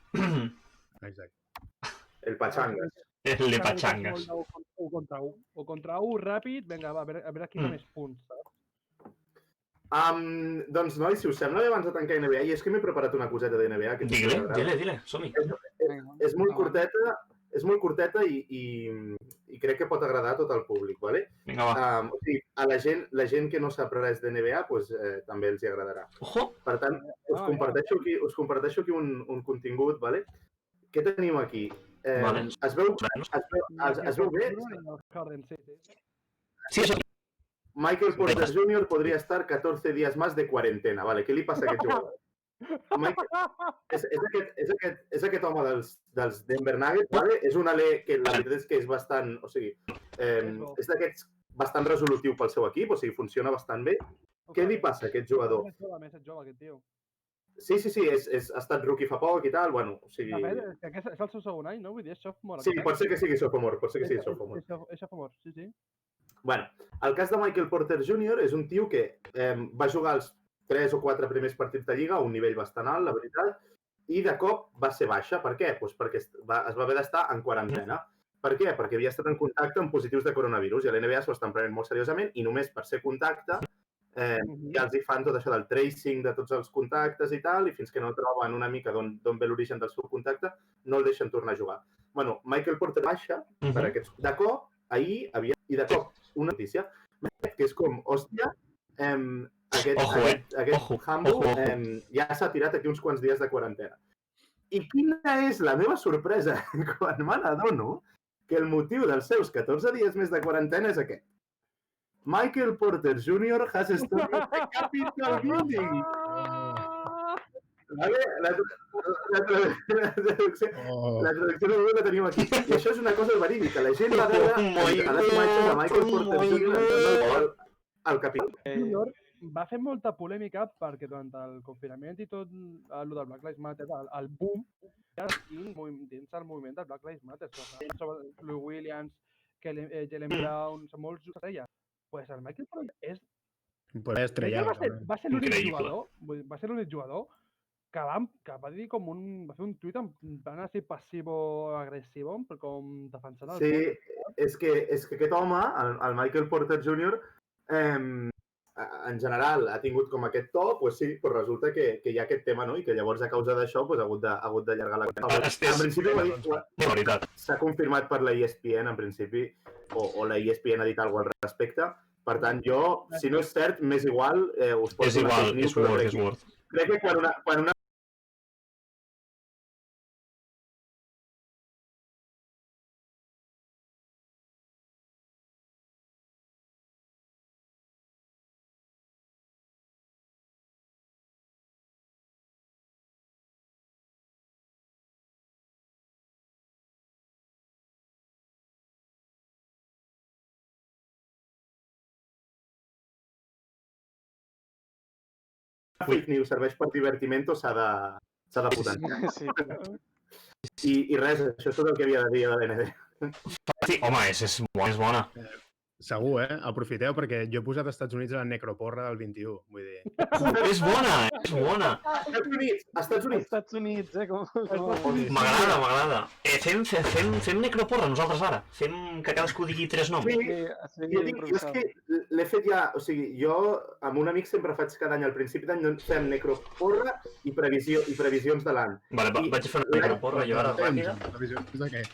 Exacte. El patxangues. El patxangues. O contra un ràpid, vinga, va, a veure qui fa més punts, saps? Doncs, nois, si us sembla, abans de tancar NBA, i és que m'he preparat una coseta de NBA. Dile, som-hi. És molt curteta i crec que pot agradar a tot el públic, ¿vale? Vinga, va. O sigui, a la gent que no sap res de NBA, pues, també els hi agradarà. Per tant, us comparteixo aquí un contingut, ¿vale? Què tenim aquí? Es veu bé? Sí, això. Michael Porter Jr. podria estar 14 días más de cuarentena, ¿vale? Què li passa a aquest jugador? És aquest home dels Denver Nuggets, ¿vale? És un alè que la veritat és que és bastant, o sigui, és d'aquests bastant resolutiu pel seu equip, o sigui, funciona bastant bé. Què li passa a aquest jugador? És jove, aquest tio. Sí, ha estat rookie fa poc i tal, bueno, o sigui... És el seu segon any, no? Vull dir, és sophomore. Sí, pot ser que sigui sophomore, És sophomore, sí. Bueno, el cas de Michael Porter Jr. és un tio que va jugar els 3 o 4 primers partits de Lliga a un nivell bastant alt, la veritat, i de cop va ser baixa. Per què? Doncs perquè es va haver d'estar en quarantena. Per què? Perquè havia estat en contacte amb positius de coronavirus i a l'NBA s'ho estan prenent molt seriosament i només per ser contacte ja els hi fan tot això del tracing de tots els contactes i tal, i fins que no troben una mica d'on ve l'origen del seu contacte, no el deixen tornar a jugar. Bueno, Michael Porter baixa per aquests... De cop, ahir havia... I de cop, una notícia, que és com, hòstia, aquest Hambo ja s'ha tirat aquí uns quants dies de quarantena. I quina és la meva sorpresa quan me n'adono que el motiu dels seus 14 dies més de quarantena és aquest. Michael Porter Jr. has stopped the Capitol Building. Vale? La traducció de la tenim aquí. I això és una cosa verídica. La gent va veure a les imatges de Michael Porter Jr. al Capitol. Va fer molta polèmica perquè durant el confinament i tot el del Black Lives Matter, el boom, dins el moviment del Black Lives Matter, Lou Williams, Jaylen Brown, són molts estrelles. Pues el Michael Porter és... Va ser l'únic jugador que va dir com va fer un tuit en plan així passivo-agressivo, com defensant el... Sí, és que aquest home, el Michael Porter Jr., en general ha tingut com aquest to, doncs sí, però resulta que hi ha aquest tema, no? I que llavors a causa d'això ha hagut d'allargar la cosa. En principi s'ha confirmat per la ESPN, en principi, o la ESPN ha dit alguna cosa al respecte, Per tant, jo, si no és cert, m'és igual, us poso És igual, és Word. Crec que quan una fake news serveix per divertiment s'ha de potenciar. Sí. I res, això és tot el que havia de dir a l'ND. Sí, home, és bona. Segur, Aprofiteu, perquè jo he posat als Estats Units a la necroporra del 21, vull dir. És bona. Estats Units. M'agrada. Fem necroporra nosaltres ara. Fem que cadascú digui 3 noms. Sí, és que l'he fet ja, o sigui, jo amb un amic sempre faig cada any, al principi d'any fem necroporra i previsions de l'any. Vale, vaig a fer una necroporra jo ara ràpida. Previsions de què?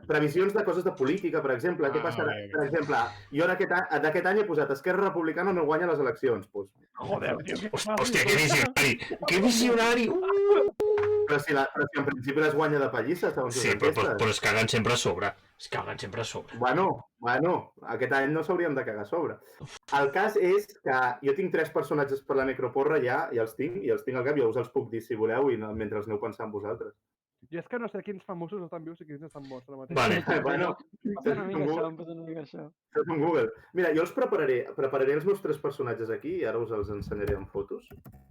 Previsions de coses de política, per exemple. Què passarà? Per exemple, jo d'aquest any he posat Esquerra Republicana no guanya les eleccions. Joder, tio, Hòstia, que visionari! Que visionari! Però si en principi les guanya de pallissa, segons les enquestes. Però es caguen sempre a sobre. Bueno, aquest any no s'haurien de cagar a sobre. El cas és que jo tinc 3 personatges per la necroporra ja els tinc al cap, jo us els puc dir si voleu i mentre els aneu pensant vosaltres. Jo és que no sé quins famosos estan vius i quins estan morts ara mateix. Vale. Bueno, fes un Google. Mira, jo els prepararé els meus 3 personatges aquí i ara us els ensenyaré en fotos.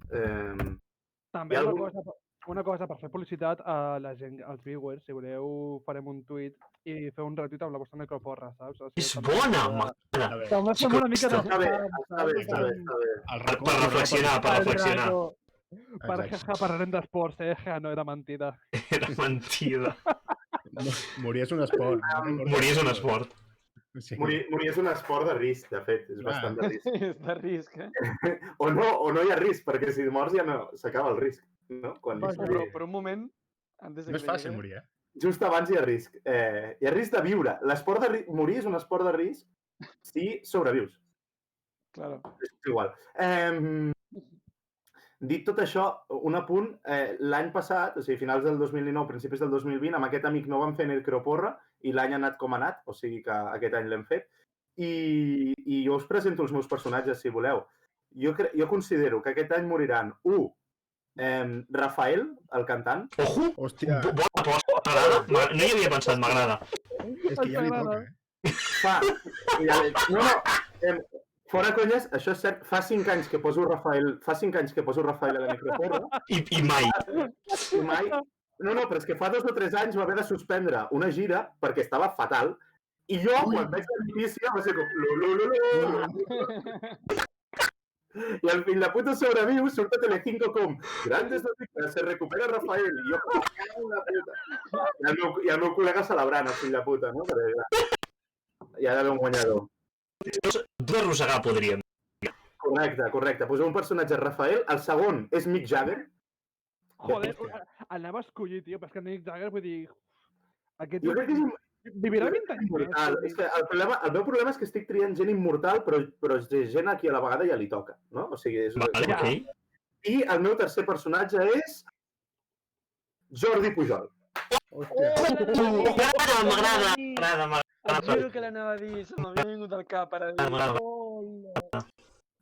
També una cosa per fer publicitat a la gent, als viewers, si voleu farem un tuit i fer un retuit amb la vostra necroporra, saps? És bona, m'agrada. També fem una mica de... Està bé. Per reflexionar. Parlarem d'esports, no era mentida. Era mentida. Morir és un esport. Morir és un esport. Morir és un esport de risc, de fet, és bastant de risc. És de risc, O no hi ha risc, perquè si mors ja no s'acaba el risc, no? Però per un moment... No és fàcil morir, Just abans hi ha risc. Hi ha risc de viure. Morir és un esport de risc si sobrevius. Claro. És igual. Dit tot això, un apunt, l'any passat, o sigui, finals del 2019, principis del 2020, amb aquest amic no vam fer necroporra i l'any ha anat com ha anat, o sigui que aquest any l'hem fet. I jo us presento els meus personatges, si voleu. Jo considero que aquest any moriran, Rafael, el cantant. Ojo! Hòstia! Bona aposta, m'agrada. No hi havia pensat, m'agrada. És que ja li toca, Fora conyes, això és cert, fa 5 anys que poso Rafael a la necroporra. I mai. No, però és que fa 2 o 3 anys va haver de suspendre una gira perquè estava fatal. I jo, quan veig la notícia, va ser com... I al fill de puta sobreviu, surt a Telecinco com grandes noticias, se recupera Rafael. I jo, una puta. I el meu col·lega celebrant, el fill de puta, no? Hi ha d'haver un guanyador. D'arrossegar, podríem. Correcte. Poseu un personatge Rafael, el segon és Mick Jagger. Joder, anava a escollir, tio, però és que Mick Jagger, vull dir... Jo crec que és vivirà 20 anys immortal. És que el meu problema és que estic triant gent immortal, però és gent a qui a la vegada ja li toca, no? O sigui, és... Vale, ok. I el meu tercer personatge és... Jordi Pujol. M'agrada. Et juro que l'anava a dir, se m'havia vingut al cap ara.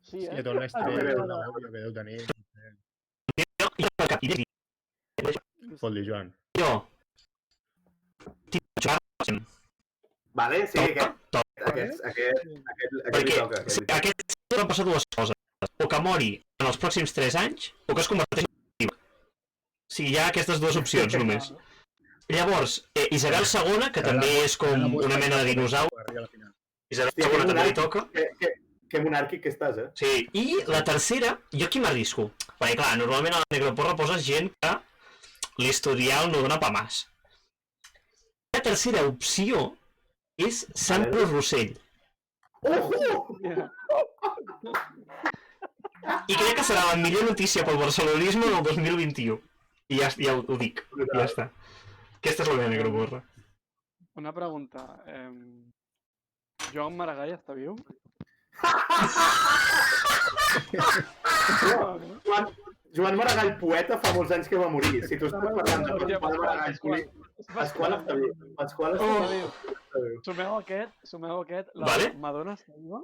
Sí, tot l'estrella que deu tenir. Fot-li, Joan. Jo. Vale, sí, aquest li toca. Aquest van passar 2 coses. O que mori en els pròxims 3 anys, o que es converteix en viva. O sigui, hi ha aquestes 2 opcions només. Llavors, Isabel II, que també és com una mena de dinosaure. Isabel II també li toca. Que monàrquic que estàs, Sí, i la tercera, jo aquí m'arrisco. Perquè, clar, normalment a la necroporra poses gent que l'historial no dona pa más. La tercera opció és Sandro Rossell. I crec que serà la millor notícia pel barcelonisme del 2021. I ja ho dic, ja està. Aquesta és la meva necroporra. Una pregunta. Joan Maragall està viu? Joan Maragall, poeta, fa molts anys que va morir. Si tu estàs parlant de Joan Maragall, Pasqual està viu. Pasqual està viu. Sumeu aquest. Vale. Madonna està viva?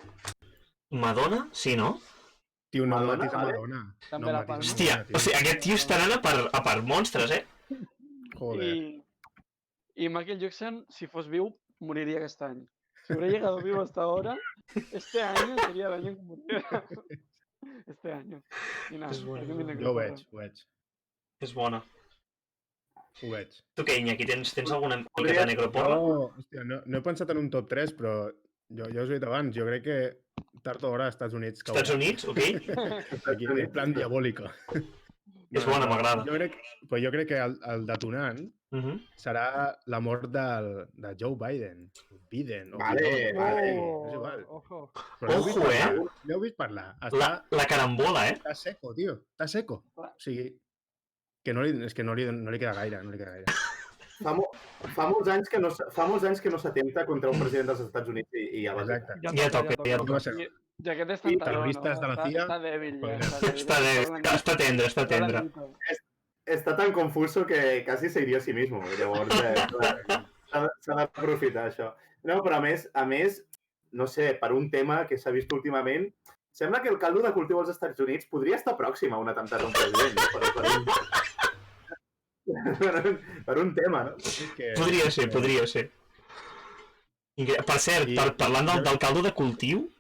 Madonna? Sí, no? Tio, no Madonna, matis a vale. Madonna. També la Palma. Hòstia, o sigui, aquest tio està anant a per monstres, Joder. Y Michael Jackson, si fos viu, moriría aquest any. Si hubiera llegado vivo hasta ahora, este año sería el año que muriera. Este año. Y nada, És bona, aquí m'he Jo ho veig. És bona. Ho veig. Tu què, Iñaki, tens alguna mica de necroporra? Hòstia, no he pensat en un top 3, però jo us ho he dit abans, jo crec que tard o d'hora als Estats Units caurà. Estats Units, ok? Aquí, en plan diabòlica. És bona, m'agrada. Jo crec que el detonant serà la mort de Joe Biden. Biden. Vale. És igual. Ojo. Ojo, L'heu vist parlar. La carambola, Està seco, tio. Està seco. O sigui, que no li queda gaire, Fa molts anys que no s'atempta contra un president dels Estats Units i ja va. Exacte. Ja toca. Ja aquest és tan terroristes de la CIA. Està dèbil, ja. Està tendre. Está tan confuso que casi se iría a sí mismo. Llavors, s'ha d'aprofitar això. No, però a més, no sé, per un tema que s'ha vist últimament, sembla que el caldo de cultiu als Estats Units podria estar pròxim a un atemptat a un president, no? Per un tema, no? Podria ser. Per cert, parlant del caldo de cultiu,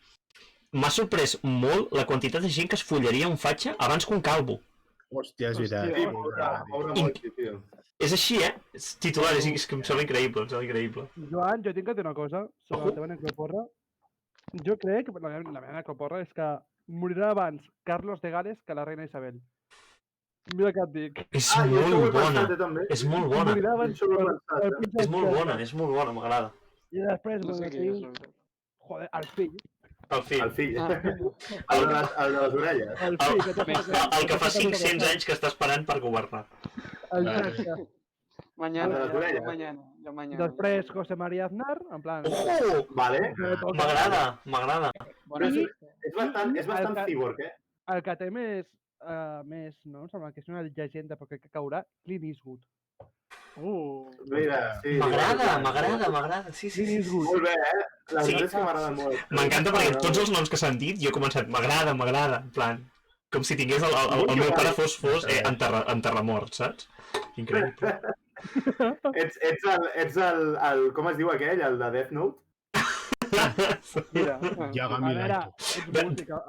m'ha sorprès molt la quantitat de gent que es follaria un fatxa abans que un calvo. Hòstia, és veritat. Sí, pobre molt, tio. És així, Titular, és que em sembla increïble, Joan, jo tinc que dir una cosa sobre la teva necroporra. Jo crec, la meva necroporra és que morirà abans Carlos de Gales que la reina Isabel. Mira què et dic. És molt bona. És molt bona. Morirà abans És molt bona, m'agrada. I després, joder, el fill. El fill. El de les orelles. El que fa 500 anys que està esperant per governar. Exacte. Mañana. Després, José María Aznar, en plan... Vale. M'agrada. És bastant cyborg, El que té més, no? Em sembla que és una llegenda, però crec que caurà Clint Eastwood. Mira, sí. M'agrada. Sí. Molt bé, La veritat és que m'agrada molt. M'encanta perquè tots els noms que s'han dit jo he començat, m'agrada, en plan, com si tingués el meu pare fos enterramort, saps? Increïble. Ets el, com es diu aquell, el de Death Note?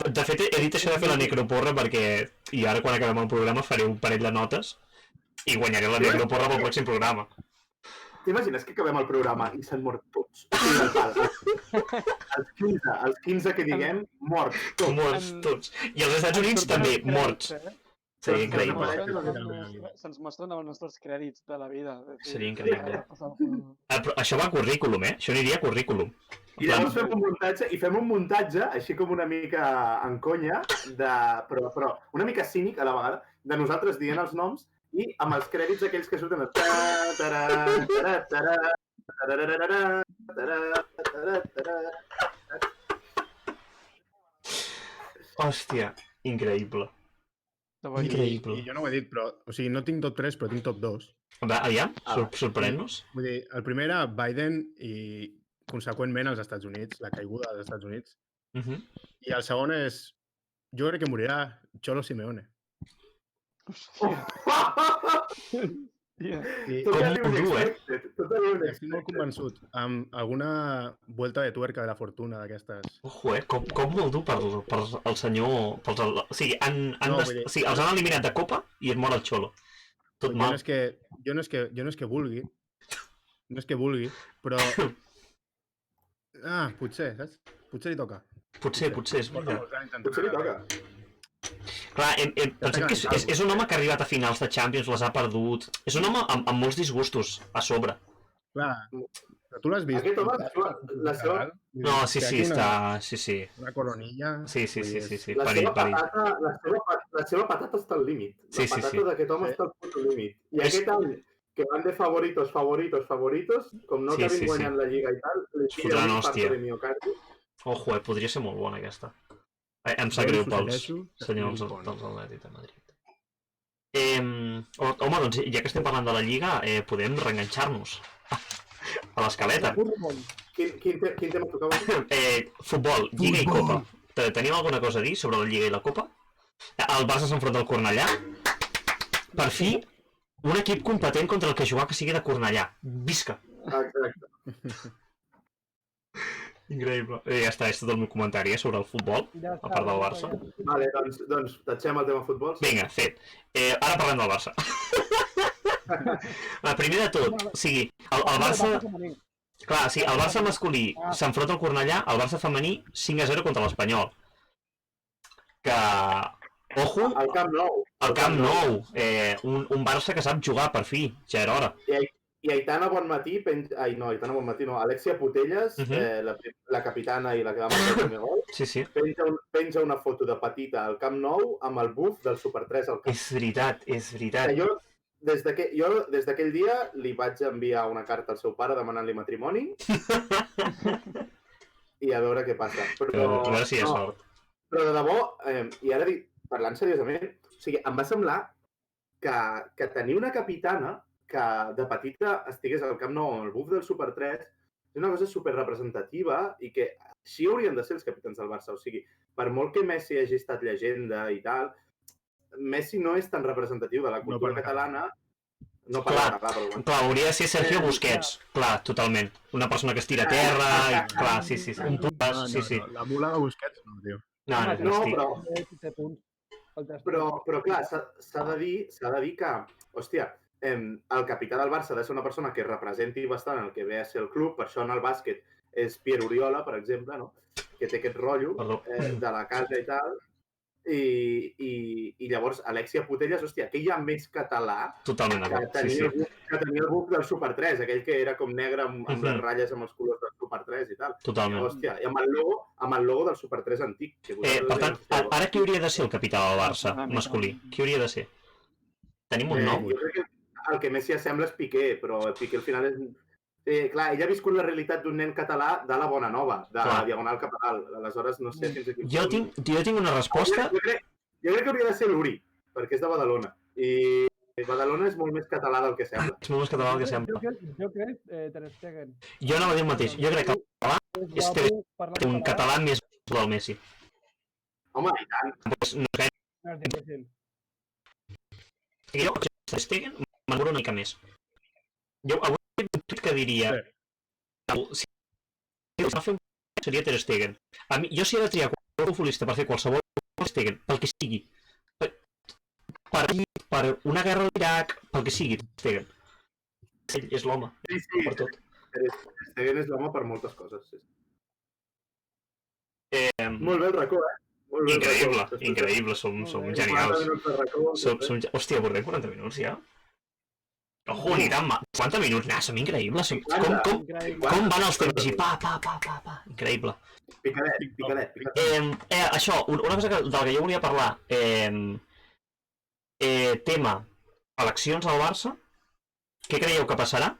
De fet, he dit això de fer la necroporra perquè, i ara quan acabem el programa faré un parell de notes i guanyaré la necroporra pel pròxim programa. T'imagines que acabem el programa i s'han mort tots? Els 15 que diguem, morts tots. I els Estats Units també, morts. Seria increïble. Se'ns mostren els nostres crèdits de la vida. Seria increïble. Això va a currículum, Això aniria a currículum. I llavors fem un muntatge, així com una mica en conya, però una mica cínic a la vegada, de nosaltres dient els noms i amb els crèdits aquells que surten Hòstia, increïble. Increïble. I jo no ho he dit, però... O sigui, no tinc top 3, però tinc top 2. Aviam, sorprèn-nos. Vull dir, el primer era Biden i, conseqüentment, els Estats Units, la caiguda dels Estats Units. I el segon és... Jo crec que morirà Cholo Simeone. Estic molt convençut. Amb alguna vuelta de tuerca de la fortuna d'aquestes. Ojo, com molt dur per el senyor... O sigui, els han eliminat de Copa i es mor el Xolo. Tot mal. Jo no és que vulgui, però... Potser, saps? Potser li toca. Potser, és veritat. Potser li toca. Clar, pensem que és un home que ha arribat a finals de Champions, les ha perdut. És un home amb molts disgustos a sobre. Clar, però tu l'has vist? Aquest home, la seva... No, sí, està... Sí. Una coronilla... Sí. La seva patata està al límit. La patata d'aquest home està al punt límit. I aquest any que van de favoritos, com no acabin guanyant la Lliga i tal, li tira un infarto de miocardi. Ojo, podria ser molt bona aquesta. Em sap greu pels senyors dels Atlètic de Madrid. Home, doncs ja que estem parlant de la Lliga, podem reenganxar-nos a l'escaleta. Quin tema tocava? Futbol, Lliga i Copa. Tenim alguna cosa a dir sobre la Lliga i la Copa? El Barça s'enfronta al Cornellà. Per fi, un equip competent contra el que jugar que sigui de Cornellà. Visca! Exacte. Increïble. Ja està, és tot el meu comentari sobre el futbol, a part del Barça. Vale, doncs tatxem el tema futbol. Vinga, fet. Ara parlem del Barça. Primer de tot, o sigui, el Barça... Clar, sí, el Barça masculí s'enfronta al Cornellà, el Barça femení 5-0 contra l'Espanyol. Que... Ojo! Al Camp Nou. Al Camp Nou. Un Barça que sap jugar, per fi. Ja era hora. I Aitana Bonmatí, Aitana Bonmatí no, Alexia Putelles, la capitana i la que va marcar el primer gol, penja una foto de petita al Camp Nou amb el buf del Super 3 al Camp. És veritat, és veritat. Jo, des d'aquell dia, li vaig enviar una carta al seu pare demanant-li matrimoni i a veure què passa. Però a veure si hi ha sort. Però de debò, i ara dic, parlant seriosament, o sigui, em va semblar que tenir una capitana que de petita estigués al Camp Nou amb el buf del Super 3 és una cosa superrepresentativa i que així haurien de ser els capitans del Barça. O sigui, per molt que Messi hagi estat llegenda i tal, Messi no és tan representatiu de la cultura catalana. No parla català, però... Clar, hauria de ser Sergio Busquets. Clar, totalment. Una persona que es tira a terra i... Clar, sí. Un pus, sí. La mula de Busquets no, tio. No, però clar, s'ha de dir que, hòstia, el capità del Barça ha de ser una persona que representi bastant el que ve a ser el club, per això en el bàsquet és Pierre Oriola, per exemple, no? Que té aquest rotllo de la casa i tal, i llavors Alexia Putelles, hòstia, que hi ha més català que tenia el buf del Super 3, aquell que era com negre amb les ratlles amb els colors del Super 3 i tal. Totalment. Hòstia, i amb el logo del Super 3 antic. Per tant, ara qui hauria de ser el capità del Barça masculí? Qui hauria de ser? Tenim un nom? Jo crec que el que més s'hi assembla és Piqué, però Piqué al final és... clar, ell ha viscut la realitat d'un nen català de la Bona Nova, de la Diagonal cap a dalt. Aleshores, no sé fins aquí... Jo tinc una resposta... Jo crec que hauria de ser l'Uri, perquè és de Badalona. I Badalona és molt més català del que sembla. És molt més català del que sembla. Jo crec Ter Stegen. Jo anava a dir el mateix. Jo crec que el català és un català més del Messi. Home, i tant. No és difícil. Jo, Ter Stegen, m'enamoro una mica més. Jo avui he un tuit que diria... Si va fer un seria Ter Stegen. Jo si he de triar qualsevol futbolista per fer qualsevol Ter Stegen, pel que sigui. Per una guerra a l'Iraq, pel que sigui, Ter Stegen. Ell és l'home, per tot. Ter Stegen és l'home per moltes coses. Molt bé el racó, Increïble, som genials. Hòstia, portem 40 minuts ja? Ojo, ni tan mal. 40 minuts, som increïbles. Com van els temps així? Pa. Increïble. Picadet. Això, una cosa de la que jo volia parlar. Tema eleccions al Barça. Què creieu que passarà?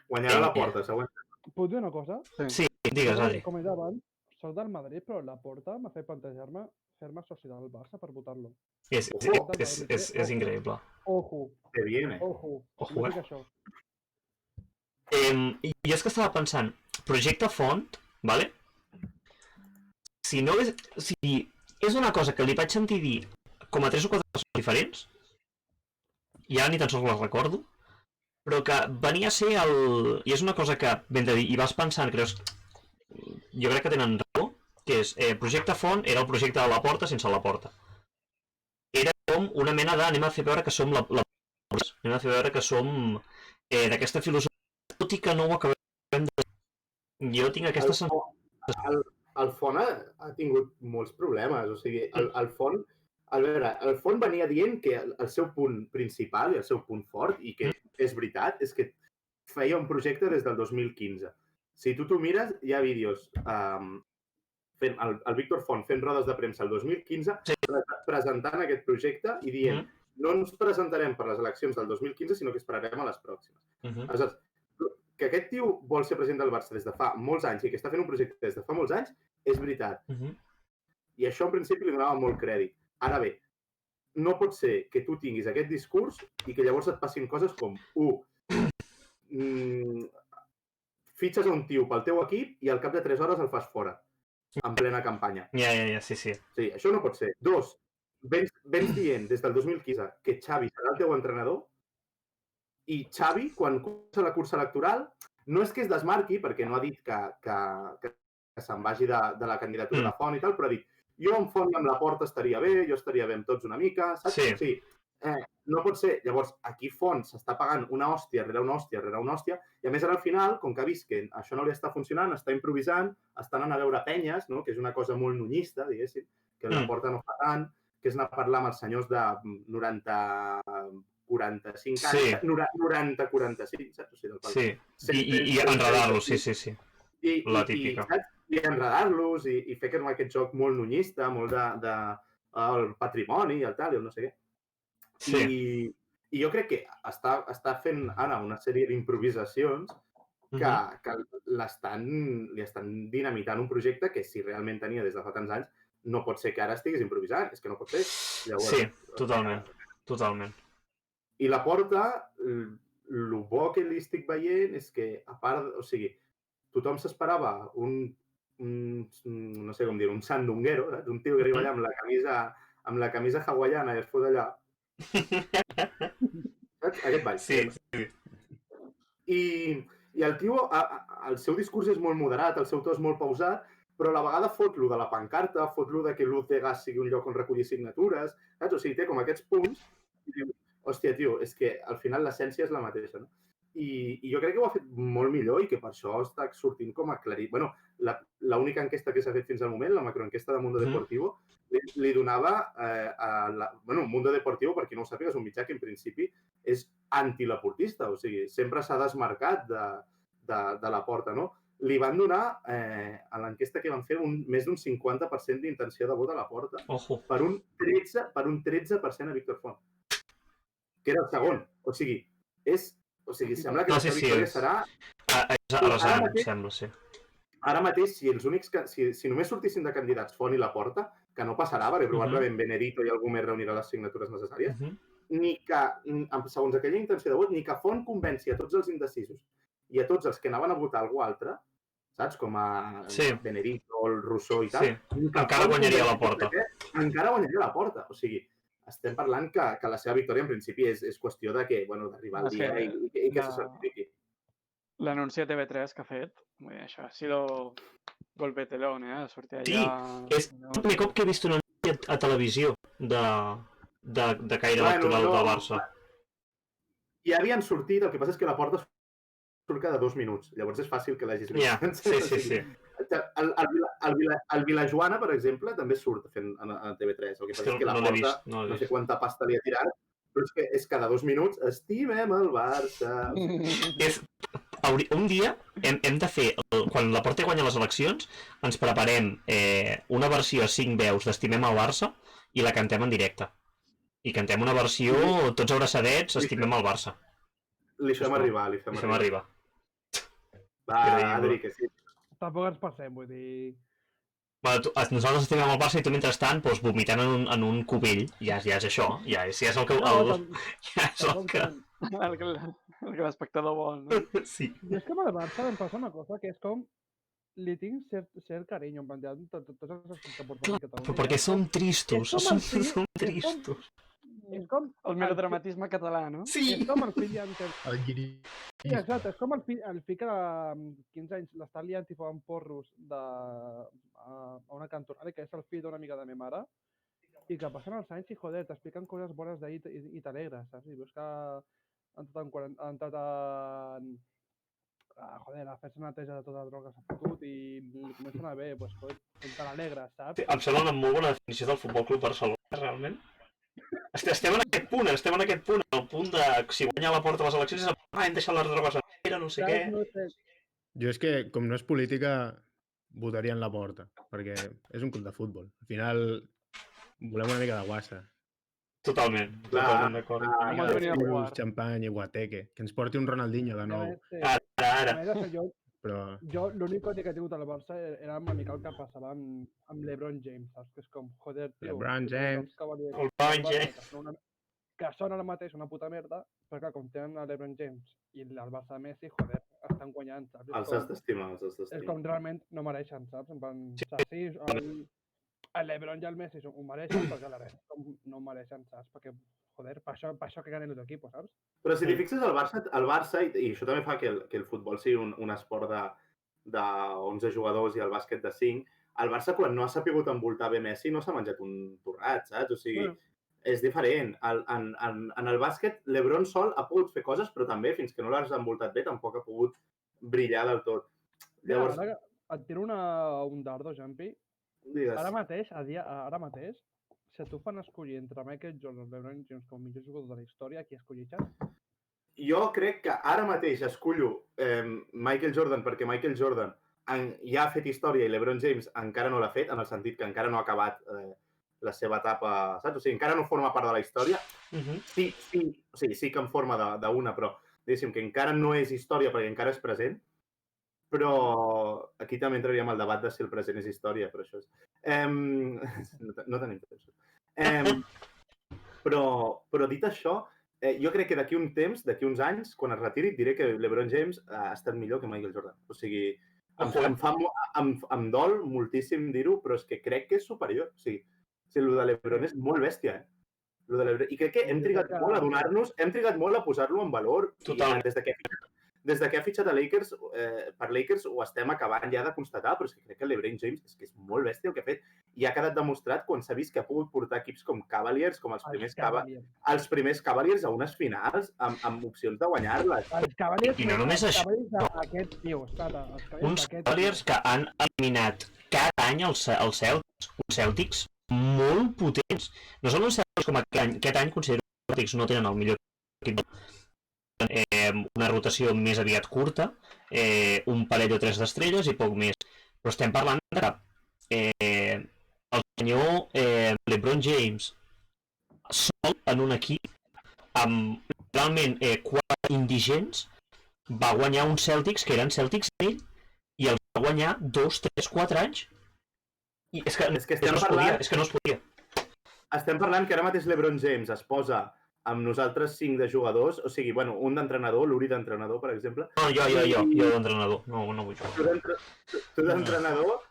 Guanyarà la Porta, següent. Puc dir una cosa? Sí, digues, Adri. Com he dit abans, soc del Madrid, però la Porta m'ha fet plantejar-me fer-me soci del Barça per votar-lo. És increïble. Ojo. Que viene. Ojo. No dic això. Jo és que estava pensant, projecte Font, vale? Si és una cosa que li vaig sentir dir com a 3 o 4 persones diferents, i ara ni tan sols les recordo, però que venia a ser i és una cosa que, ben de dir, i vas pensant, jo crec que tenen raó, que és, projecte Font era el projecte de la Porta sense la Porta. Era com una mena de, anem a fer veure que som anem a fer veure que som d'aquesta filosofia, tot i que no ho acabem de... Jo tinc aquesta sensació... El Font ha tingut molts problemes, o sigui, el Font... A veure, el Font venia dient que el seu punt principal i el seu punt fort, i que és veritat, és que feia un projecte des del 2015. Si tu t'ho mires, hi ha vídeos el Víctor Font fent rodes de premsa el 2015 presentant aquest projecte i dient no ens presentarem per les eleccions del 2015, sinó que esperarem a les pròximes. Aleshores, que aquest tio vol ser president del Barça des de fa molts anys i que està fent un projecte des de fa molts anys, és veritat. I això, en principi, li donava molt crèdit. Ara bé, no pot ser que tu tinguis aquest discurs i que llavors et passin coses com, fitxes un tio pel teu equip i al cap de 3 hores el fas fora, en plena campanya. Sí. Sí, això no pot ser. 2, vens dient des del 2015 que Xavi serà el teu entrenador i Xavi, quan comença la cursa electoral, no és que es desmarqui, perquè no ha dit que se'n vagi de la candidatura de Font i tal, però ha dit jo amb Font i amb Laporta estaria bé, jo estaria bé amb tots una mica, saps? Sí. No pot ser. Llavors, aquí Font s'està pagant una hòstia rere una hòstia rere una hòstia i, a més, ara al final, com que ha vist que això no li està funcionant, està improvisant, estan anant a veure penyes, no? Que és una cosa molt nunyista, diguéssim, que Laporta no fa tant, que és anar a parlar amb els senyors de 45 anys, 90-45, saps? Sí, i enredar-los, sí. La típica. I enredar-los i fer aquest joc molt nunyista, molt del patrimoni i el tal, i no sé què. Sí. I jo crec que està fent ara una sèrie d'improvisacions que li estan dinamitant un projecte que, si realment tenia des de fa tants anys, no pot ser que ara estiguis improvisant. És que no pot ser. Llavors, sí, totalment. I Laporta, el bo que li estic veient és que, a part, o sigui, tothom s'esperava no sé com dir, un sandunguero, un tio que arriba allà amb la camisa hawaiana i es fot allà. Saps? Aquest ball. Sí. I el tio, el seu discurs és molt moderat, el seu to és molt pausat, però a la vegada fot-lo de la pancarta, fot-lo de que l'Uz de Gas sigui un lloc on recollir signatures, saps? O sigui, té com aquests punts i diu, hòstia, tio, és que al final l'essència és la mateixa, no? I jo crec que ho ha fet molt millor i que per això està sortint com aclarit. Bueno, l'única enquesta que s'ha fet fins al moment, la macroenquesta de Mundo Deportivo, li donava Mundo Deportivo, per qui no ho sàpiga, és un mitjà que en principi és antilaportista, o sigui, sempre s'ha desmarcat de Laporta, no? Li van donar, a l'enquesta que van fer, més d'un 50% d'intenció de vot a Laporta per un 13% a Víctor Font, que era el segon. O sigui, sembla que la victòria serà... Sembla, sí. Ara mateix, si només sortissin de candidats Font i Laporta, que no passarà, perquè probablement Benedito i algú més reunirà les signatures necessàries, ni que, segons aquella intenció de vot, ni que Font convenci a tots els indecisos i a tots els que anaven a votar algú altre, saps? Com a Benedito o el Rousseau i tal. Encara guanyaria Laporta. Encara guanyaria Laporta. O sigui, estem parlant que la seva victòria en principi és qüestió d'arribar al dia i que se certifiqui. L'anunci de TV3 que ha fet, això ha sido golpetelón, sortir allà... Sí, és el primer cop que he vist un anunci a televisió de caire electoral del Barça. Ja havien sortit, el que passa és que Laporta surt cada 2 minuts, llavors és fàcil que l'hagis vist. Sí. El Vilajoana, per exemple, també surt fent a TV3. El que passa és que Laporta, no sé quanta pasta li ha tirat, però és cada 2 minuts, estimem el Barça... Un dia hem de fer, quan Laporta guanya les eleccions, ens preparem una versió a 5 veus d'Estimem el Barça i la cantem en directe. I cantem una versió, tots abraçadets, Estimem el Barça. Li fem arribar. Va, Adri, que sí. Tampoc ens passem, vull dir... Nosaltres estimem el Barça i tu, mentrestant, vomitant en un cubell. Ja és això. Ja és el que... El que l'espectador vol, no? Sí. Jo és que amb el Barça em passa una cosa que és com... Li tinc cert carinyo, en plan, tots els que porten a Catalunya. Però perquè som tristos, som tristos. És com... El melodramatisme català, no? Sí! És com el fill d'Antel. El guiri. Sí, exacte, és com el fill que de 15 anys l'està liant tipus amb porros a una cantonada, que és el fill d'una amiga de ma mare, i que passen els anys i, joder, t'expliquen coses bones d'ahir i t'alegres, saps? I veus que han entrat a fer-se una neteja de tota la droga que s'ha fotut i li comencen a bé, doncs, com tan alegres, saps? Em sembla una molt bona definició del Futbol Club Barcelona, realment. Estem en aquest punt, el punt de si guanya Laporta les eleccions és hem deixat les drogues enrere, no sé què. Jo és que, com no és política, votaria en Laporta, perquè és un club de futbol. Al final, volem una mica de guassa. Totalment d'acord. Xampany i guateque. Que ens porti un Ronaldinho de nou. Ara. Però... Jo l'únic codi que he tingut al Barça era una mica el que passava amb LeBron James, saps? Que és com, joder, tio... LeBron James. Que són ara mateix una puta merda, però clar, com tenen el LeBron James i el Barça Messi, joder, estan guanyant, saps? Els has d'estimar. És com realment no mereixen, saps? En plan, sí, el LeBron i el Messi ho mereixen, perquè la resta no ho mereixen, saps? Perquè, joder, per això que ganen l'equip, saps? Però si t'hi fixes, el Barça, i això també fa que el futbol sigui un esport de 11 jugadors i el bàsquet de 5, el Barça, quan no ha sapigut envoltar bé Messi, no s'ha menjat un torrat, saps? O sigui, és diferent. En el bàsquet, l'Ebron sol ha pogut fer coses, però també, fins que no l'has envoltat bé, tampoc ha pogut brillar del tot. Llavors... Ara et tiro un dardo, Jampi. Digues. Ara mateix, si tu fan escollir entre Michael Jordan i LeBron James com millor jugador de la història, qui escollixes? Jo crec que ara mateix escollo Michael Jordan perquè Michael Jordan ja ha fet història i LeBron James encara no l'ha fet, en el sentit que encara no ha acabat la seva etapa, saps? O sigui, encara no forma part de la història. Sí que en forma d'una, però diguéssim que encara no és història perquè encara és present. Però aquí també entraríem al debat de si el present és història, però això és... No tenim temps. Però dit això, jo crec que d'aquí un temps, d'aquí uns anys, quan es retiri, diré que LeBron James ha estat millor que Michael Jordan. O sigui, em dol moltíssim dir-ho, però és que crec que és superior. O sigui, el de LeBron és molt bèstia, I crec que hem trigat molt a donar-nos, hem trigat molt a posar-lo en valor. Totalment. Des que ha fitxat a Lakers, per Lakers ho estem acabant ja de constatar, però és que crec que LeBron James és que és molt bèstia el que ha fet i ha quedat demostrat quan s'ha vist que ha pogut portar equips com Cavaliers, com els primers Cavaliers a unes finals amb opcions de guanyar-les. I no només això. Uns Cavaliers que han eliminat cada any els Celtics molt potents. No són uns Celtics com aquest any considero que els Celtics no tenen el millor equip una rotació més aviat curta, un parell o 3 d'estrelles i poc més. Però estem parlant que el senyor LeBron James sol en un equip amb realment 4 indigents va guanyar uns Celtics que eren Celtics d'ell i els va guanyar 2, 3, 4 anys i és que no es podia. Estem parlant que ara mateix LeBron James es posa amb nosaltres 5 de jugadors, o sigui, bueno, un d'entrenador, l'Uri d'entrenador, per exemple. No, jo d'entrenador, no vull jugar. Tu d'entrenador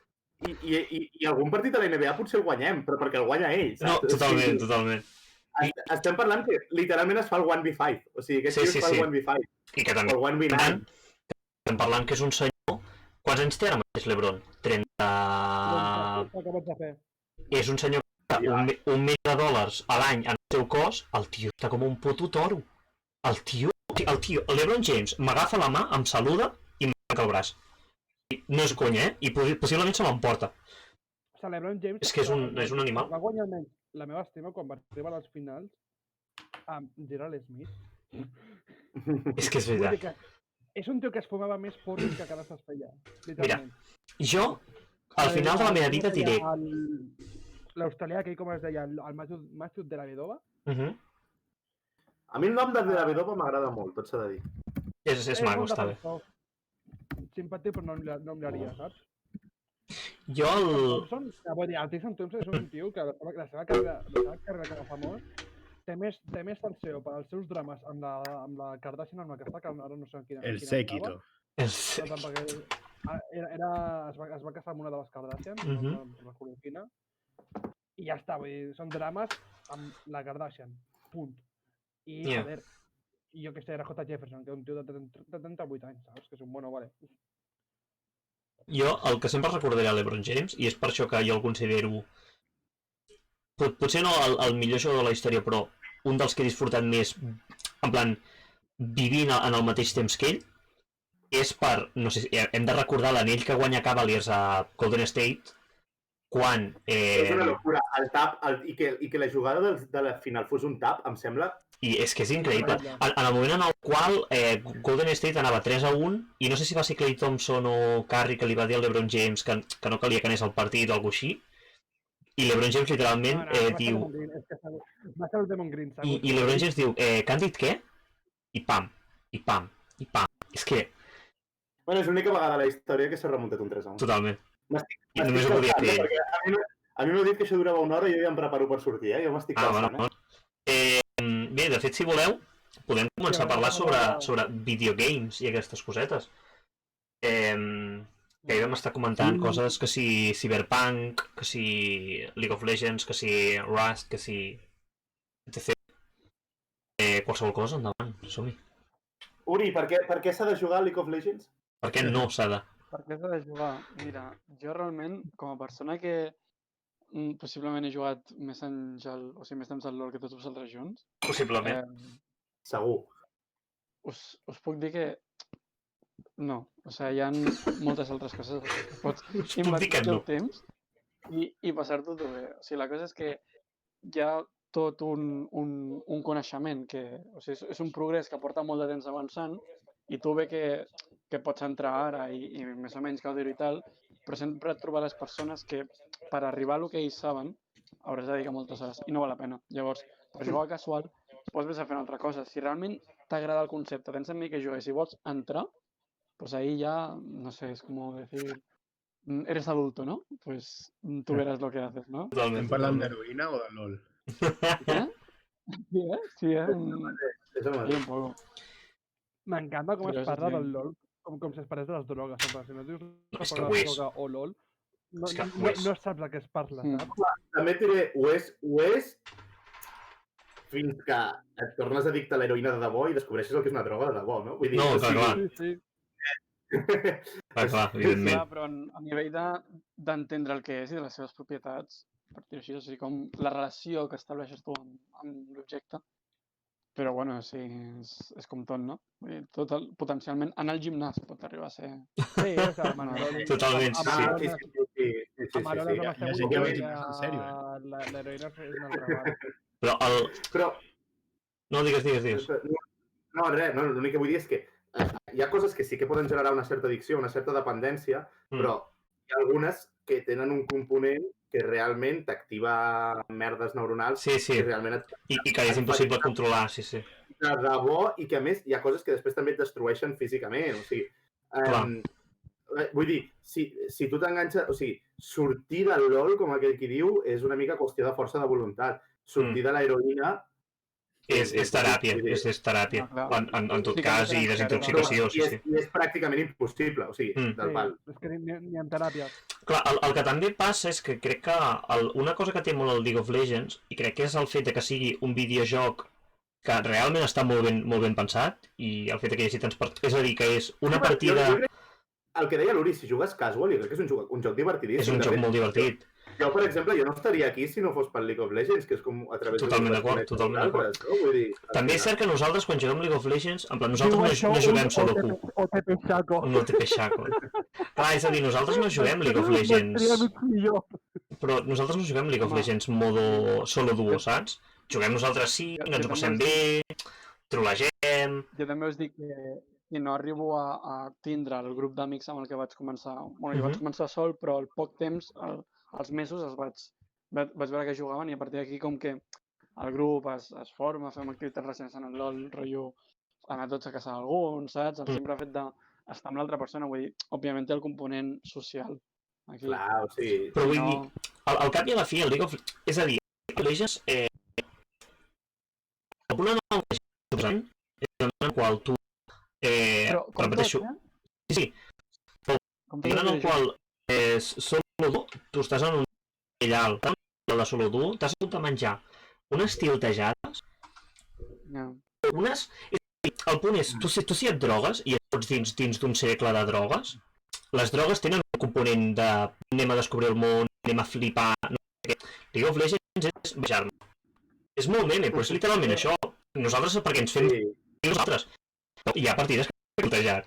i algun partit a la NBA potser el guanyem, però perquè el guanya ell, saps? No, totalment. Estem parlant que literalment es fa el 1v5, o sigui, aquest tio es fa el 1v5. I que també, el 1v9. Estem parlant que és un senyor... Quants anys té ara mateix l'Ebron? 30... És un senyor $1 milió a l'any en el seu cos, el tio està com un puto toro. El tio, LeBron James m'agafa la mà, em saluda i m'arrenca el braç. No és conya, I possiblement se m'emporta. O sigui, LeBron James... És que és un animal. Va guanyar almenys la meva estima quan va arribar als finals amb Gerald Smith. És que és veritat. És un tio que es fumava més porros que cada s'espeia. Mira, jo al final de la meva vida diré... L'australià, aquell com es deia, el Matthew de la Vedova. A mi el nom de la Vedova m'agrada molt, tot s'ha de dir. És maco, està bé. Simpàtic, però no em l'aria, saps? Jo el... El Tyson Thompson és un tio que la seva carrera com a famós té més salseo per als seus drames amb la Kardashian, amb la que està, que ara no sé quina... El Séquito. Es va casar amb una de les Kardashian, no recordo quina. I ja està, vull dir, són drames amb la Kardashian, punt. I, joder, jo que sé, era J. Jefferson, que és un tio de 38 anys, saps? Que és un bueno, vale. Jo el que sempre recordaré a LeBron James, i és per això que jo el considero... Potser no el millor jugador de la història, però un dels que he disfrutat més, en plan, vivint en el mateix temps que ell, és per, no sé, hem de recordar l'anell que guanya Cavaliers a Golden State, quan... És una locura, el tap, i que la jugada de la final fos un tap, em sembla... I és que és increïble. En el moment en el qual Golden State anava 3-1, i no sé si va ser Klay Thompson o Curry que li va dir al LeBron James que no calia que anés al partit o alguna així, i LeBron James literalment diu... Va ser el Demon Green, segur. I l'Orange ens diu, que han dit què? I pam, i pam, i pam. És que... Bueno, és l'única vegada a la història que s'ha remuntat un 3-1. Totalment. I només ho podia fer ell. A mi m'heu dit que això durava una hora i jo ja em preparo per sortir, Jo m'estic calçant, Bé, de fet, si voleu, podem començar a parlar sobre videogames i aquestes cosetes. Que ahir vam estar comentant coses que si Cyberpunk, que si League of Legends, que si Rust, que si... etc. Qualsevol cosa, endavant, som-hi. Uri, per què s'ha de jugar a League of Legends? Per què no s'ha de? Per què s'ha de jugar? Mira, jo realment, com a persona que possiblement he jugat més anys més temps al LoL que tots vosaltres junts. Possiblement. Segur. Us puc dir que no. O sigui, hi ha moltes altres coses que pots invertir el temps i passar-t'ho bé. O sigui, la cosa és que hi ha tot un coneixement que... O sigui, és un progrés que porta molt de temps avançant i tu bé que pots entrar ara i més o menys gaudir-ho i tal, però sempre et trobar les persones que per arribar a lo que ells saben hauràs de dedicar moltes hores i no val la pena. Llavors, per jugar casual, pots vés a fer una altra cosa. Si realment t'agrada el concepte, tens amic que jugues i vols entrar, pues ahí ya, no sé, es como decir, eres adulto, ¿no? Pues tú verás lo que haces, ¿no? ¿Estem parlant d'heroïna o de LOL? ¿Qué? Sí, És el mateix. un poco. M'encanta com Però es és parla estrany. del LOL, com si es parés de les drogues. Si no dius És que la ho és. droga o LOL, no És que ho és. saps de què es parla, Mm. saps? També et diré, ho és fins que et tornes addicte a l'heroïna de debò i descobreixes el que és una droga de debò, no? Vull dir, No, o clar, sigui, clar. Sí. Clar, evidentment. Clar, però a nivell d'entendre el que és i de les seves propietats, per dir-ho així, o sigui, com la relació que estableixes tu amb l'objecte. Però, bueno, sí, és com tot, no? Vull dir, potencialment, anar al gimnàs pot arribar a ser... Sí, o sigui, Totalment, sí. sí. Amb Aroles Hi ha gent que va al gimnàs en sèrio, l'heroïna és una altra Però cosa. Però, No, digues. no, res, no, l'únic que vull dir és que hi ha coses que sí que poden generar una certa addicció, una certa dependència, però hi ha algunes que tenen un component que realment t'activa merdes neuronals Sí. que realment I que és impossible controlar, sí. de debò i que a més hi ha coses que després també et destrueixen físicament, o sigui... Vull dir, si tu t'enganxes... O sigui, sortir del LOL, com aquell qui diu, és una mica qüestió de força de voluntat. Sortir de l'heroïna... És teràpia, és teràpia. En tot cas, i desintoxicació, sí. I és pràcticament impossible, o sigui, del pal. És que ni en teràpia. Clar, el que també passa és que crec que una cosa que té molt el League of Legends, i crec que és el fet de que sigui un videojoc que realment està molt ben pensat, i el fet que hi hagi tants partits... És a dir, que és una partida... El que deia l'Uri, si jugues casual, jo crec que és un joc divertidíssim. És un joc molt divertit. Jo, per exemple, jo no estaria aquí si no fos pel League of Legends, que és com a través Totalment d'acord. També és cert que nosaltres, quan juguem League of Legends, en plan, nosaltres no juguem solo Q. O Tepe Chaco. No Tepe Chaco. Clar, és a dir, nosaltres no juguem League of Legends... Però nosaltres no juguem League of Legends modo solo duo, saps? Juguem nosaltres sí, ens ho passem bé, trolegem... Jo també us dic que si no arribo a tindre el grup d'amics amb el que vaig començar... Bueno, jo vaig començar sol, però al poc temps, als mesos, vaig veure que jugaven i a partir d'aquí com que el grup es forma, fem activitats relacionades amb el LOL, rotllo, anar tots a casa d'algun, saps? El simple fet d'estar amb l'altra persona, vull dir, òbviament té el component social. Aquí. Clar, o sigui... Però vull dir, al cap i a la fi, el League of... És a dir, el Legends... El problema del Legends és el moment en el qual tu... repeteixo... Sí. El moment en el qual solo duo, tu estàs en un nivell alt, de la solo duo, t'has hagut de menjar unes tiltejades, unes... El punt és, tu si et drogues i ets dins d'un cercle de drogues, les drogues tenen un component de anem a descobrir el món, anem a flipar, no sé què. League of Legends és baixar-me. És molt meme, però és literalment això. Nosaltres perquè ens fem nosaltres. Hi ha partides que hem tiltejat.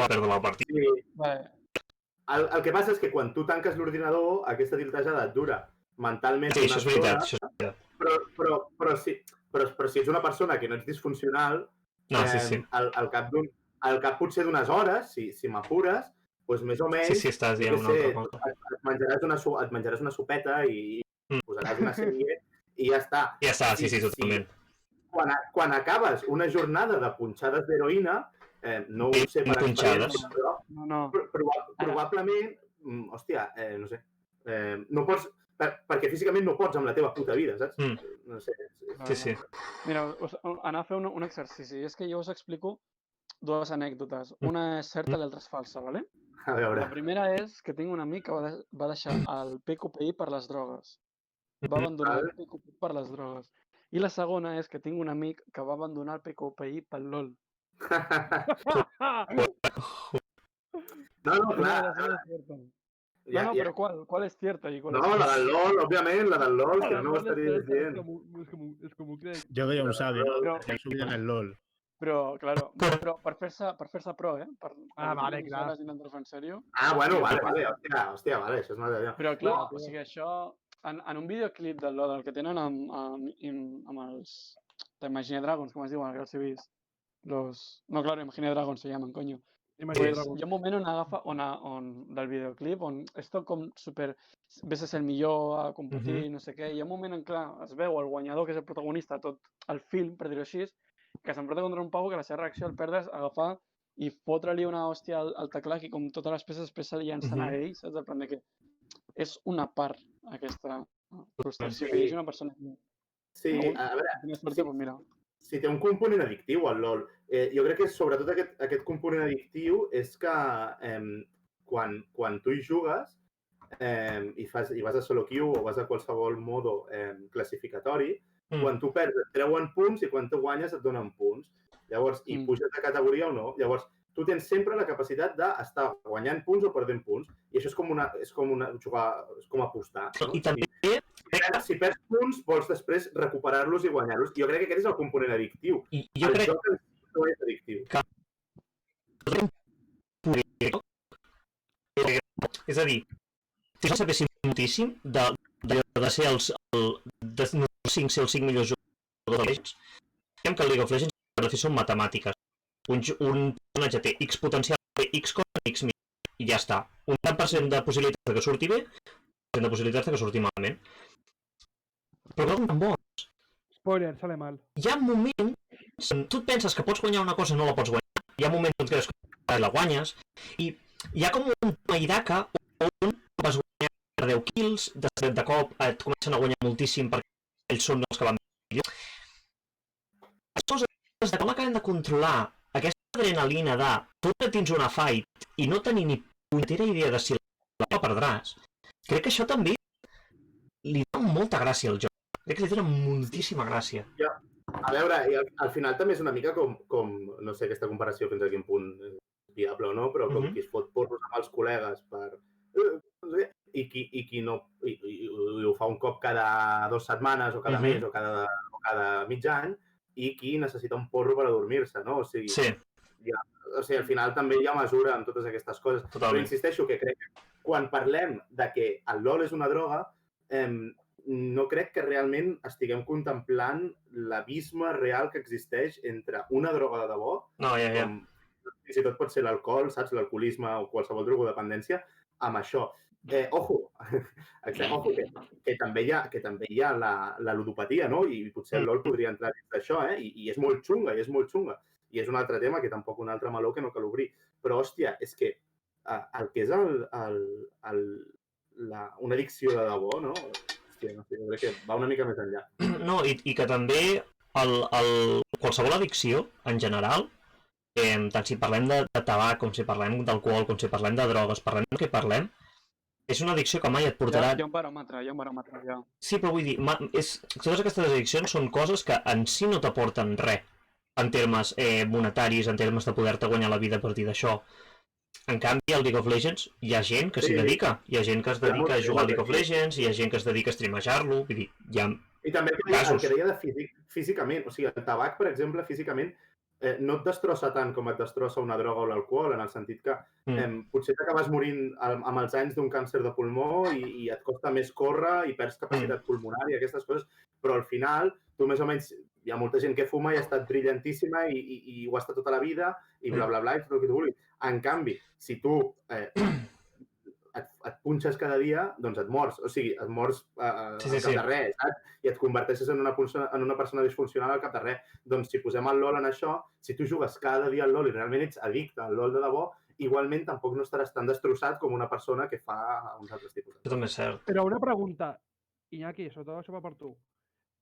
Va perdre la partida. El que passa és que quan tu tanques l'ordinador, aquesta tiltejada et dura mentalment... Sí, això és veritat. Però si ets una persona que no ets disfuncional, al cap potser d'unes hores, si m'apures, doncs més o menys... Sí, estàs dient una altra cosa. Et menjaràs una sopeta i posaràs una sèrie i ja està. Ja està, sí, totalment. Quan acabes una jornada de punxades d'heroïna, no ho sé per experiència, però probablement, hòstia, no sé, no pots, perquè físicament no pots amb la teva puta vida, saps? No sé. Sí. Mira, anar a fer un exercici. És que jo us explico dues anècdotes. Una és certa i l'altra és falsa, ¿vale? A veure. La primera és que tinc un amic que va deixar el PQPI per les drogues. Va abandonar el PQPI per les drogues. I la segona és que tinc un amic que va abandonar el PQPI pel LOL. No, clar. No, però ¿cuál es cierta? No, la del LOL, òbviament, la del LOL, que no ho estaries dient. És com ho crec. Jo que ja ho sabe, que ha subit en el LOL. Però, claro, però per fer-se pro, Vale, clar. En sèrio. Bueno, vale, hòstia, vale, això és una idea. Però, clar, o sigui, això, en un videoclip del LOL, el que tenen amb els Imagine Dragons, com es diuen, que els he vist, no, claro, Imagine Dragons se llaman, coño. Pues, hi ha un moment del videoclip on és tot com super... Ves a ser el millor a competir, no sé què, i hi ha un moment en clar es veu el guanyador, que és el protagonista, tot el film, per dir-ho així, que s'enfronta contra un pavo que la seva reacció al perdre és agafar i fotre-li una hòstia al teclat i com totes les peces després se li llancen a ell, saps? El plan que és una part, aquesta frustració, que és una persona... Sí, a veure... Mira. Sí, té un component addictiu al LOL. Jo crec que sobretot aquest component addictiu és que quan tu hi jugues i vas a solo queue o vas a qualsevol modo classificatori, quan tu perds et treuen punts i quan tu guanyes et donen punts. Llavors, i puges de categoria o no. Llavors, tu tens sempre la capacitat d'estar guanyant punts o perdent punts. I això és com apostar. No? I també... Si perds punts, vols després recuperar-los i guanyar-los. Jo crec que aquest és el component addictiu. I jo crec que no és addictiu. És a dir, si no sabéssim moltíssim de ser els 5 millors jugadors de Legends, diguem que el League of Legends per fi són matemàtiques. Un personatge té X potencial, té X cosa, X mil, i ja està. Un tant % de possibilitats que surti bé, un de possibilitats que surti malament. Però no tan bons. Spoiler, sale mal. Hi ha moments on tu et penses que pots guanyar una cosa i no la pots guanyar. Hi ha moments on creus que la guanyes. I hi ha com un Maidaka on vas guanyar per 10 kills, de cop et comencen a guanyar moltíssim perquè ells són els que van millor. Les coses de com acabem de controlar aquesta adrenalina de fotre dins una fight i no tenir ni punyetera idea de si la perdràs, crec que això també li dona molta gràcia al joc. Crec que li dona moltíssima gràcia. Ja. A veure, al final també és una mica com no sé, aquesta comparació fins a quin punt és viable o no, però com qui es fot porros amb els col·legues per... i qui no... I ho fa un cop cada 2 setmanes o cada mes o cada mig any i qui necessita un porro per adormir-se, no? O sigui, al final també hi ha mesura en totes aquestes coses. Totalment. Però insisteixo que crec que quan parlem de que el LOL és una droga, no crec que realment estiguem contemplant l'abisme real que existeix entre una droga de debò, com fins i tot pot ser l'alcohol, saps? L'alcoholisme o qualsevol drogodependència, amb això. Ojo, que també hi ha la ludopatia, no? I potser el LOL podria entrar dins d'això, i és molt xunga, I és un altre tema que tampoc un altre meló que no cal obrir. Però, hòstia, és que el que és una addicció de debò, no? Hòstia, no sé, jo crec que va una mica més enllà. No, i que també qualsevol addicció, en general, tant si parlem de tabac, com si parlem d'alcohol, com si parlem de drogues, parlem del que parlem, és una addicció que mai et portarà... Hi ha un baròmetre, ja. Sí, però vull dir, totes aquestes addiccions són coses que en si no t'aporten res, en termes monetaris, en termes de poder-te guanyar la vida a partir d'això. En canvi, al League of Legends hi ha gent que s'hi dedica. Hi ha gent que es dedica a jugar a League of Legends, hi ha gent que es dedica a streamejar-lo, vull dir, hi ha casos. I també el que deia de físicament, o sigui, el tabac, per exemple, físicament, no et destrossa tant com et destrossa una droga o l'alcohol, en el sentit que potser t'acabes morint amb els anys d'un càncer de pulmó i et costa més córrer i perds capacitat pulmonar i aquestes coses, però al final tu més o menys, hi ha molta gent que fuma i ha estat brillantíssima i ho ha estat tota la vida i bla, bla, bla, i tot el que tu vulguis. En canvi, si tu et punxes cada dia, doncs et mors. O sigui, et mors al cap de res, saps? I et converteixes en una persona disfuncional al cap de res. Doncs si posem el LOL en això, si tu jugues cada dia al LOL i realment ets addicte al LOL de debò, igualment tampoc no estaràs tan destrossat com una persona que fa uns altres tipus de coses. Això també és cert. Però una pregunta, Iñaki, sobretot això va per tu.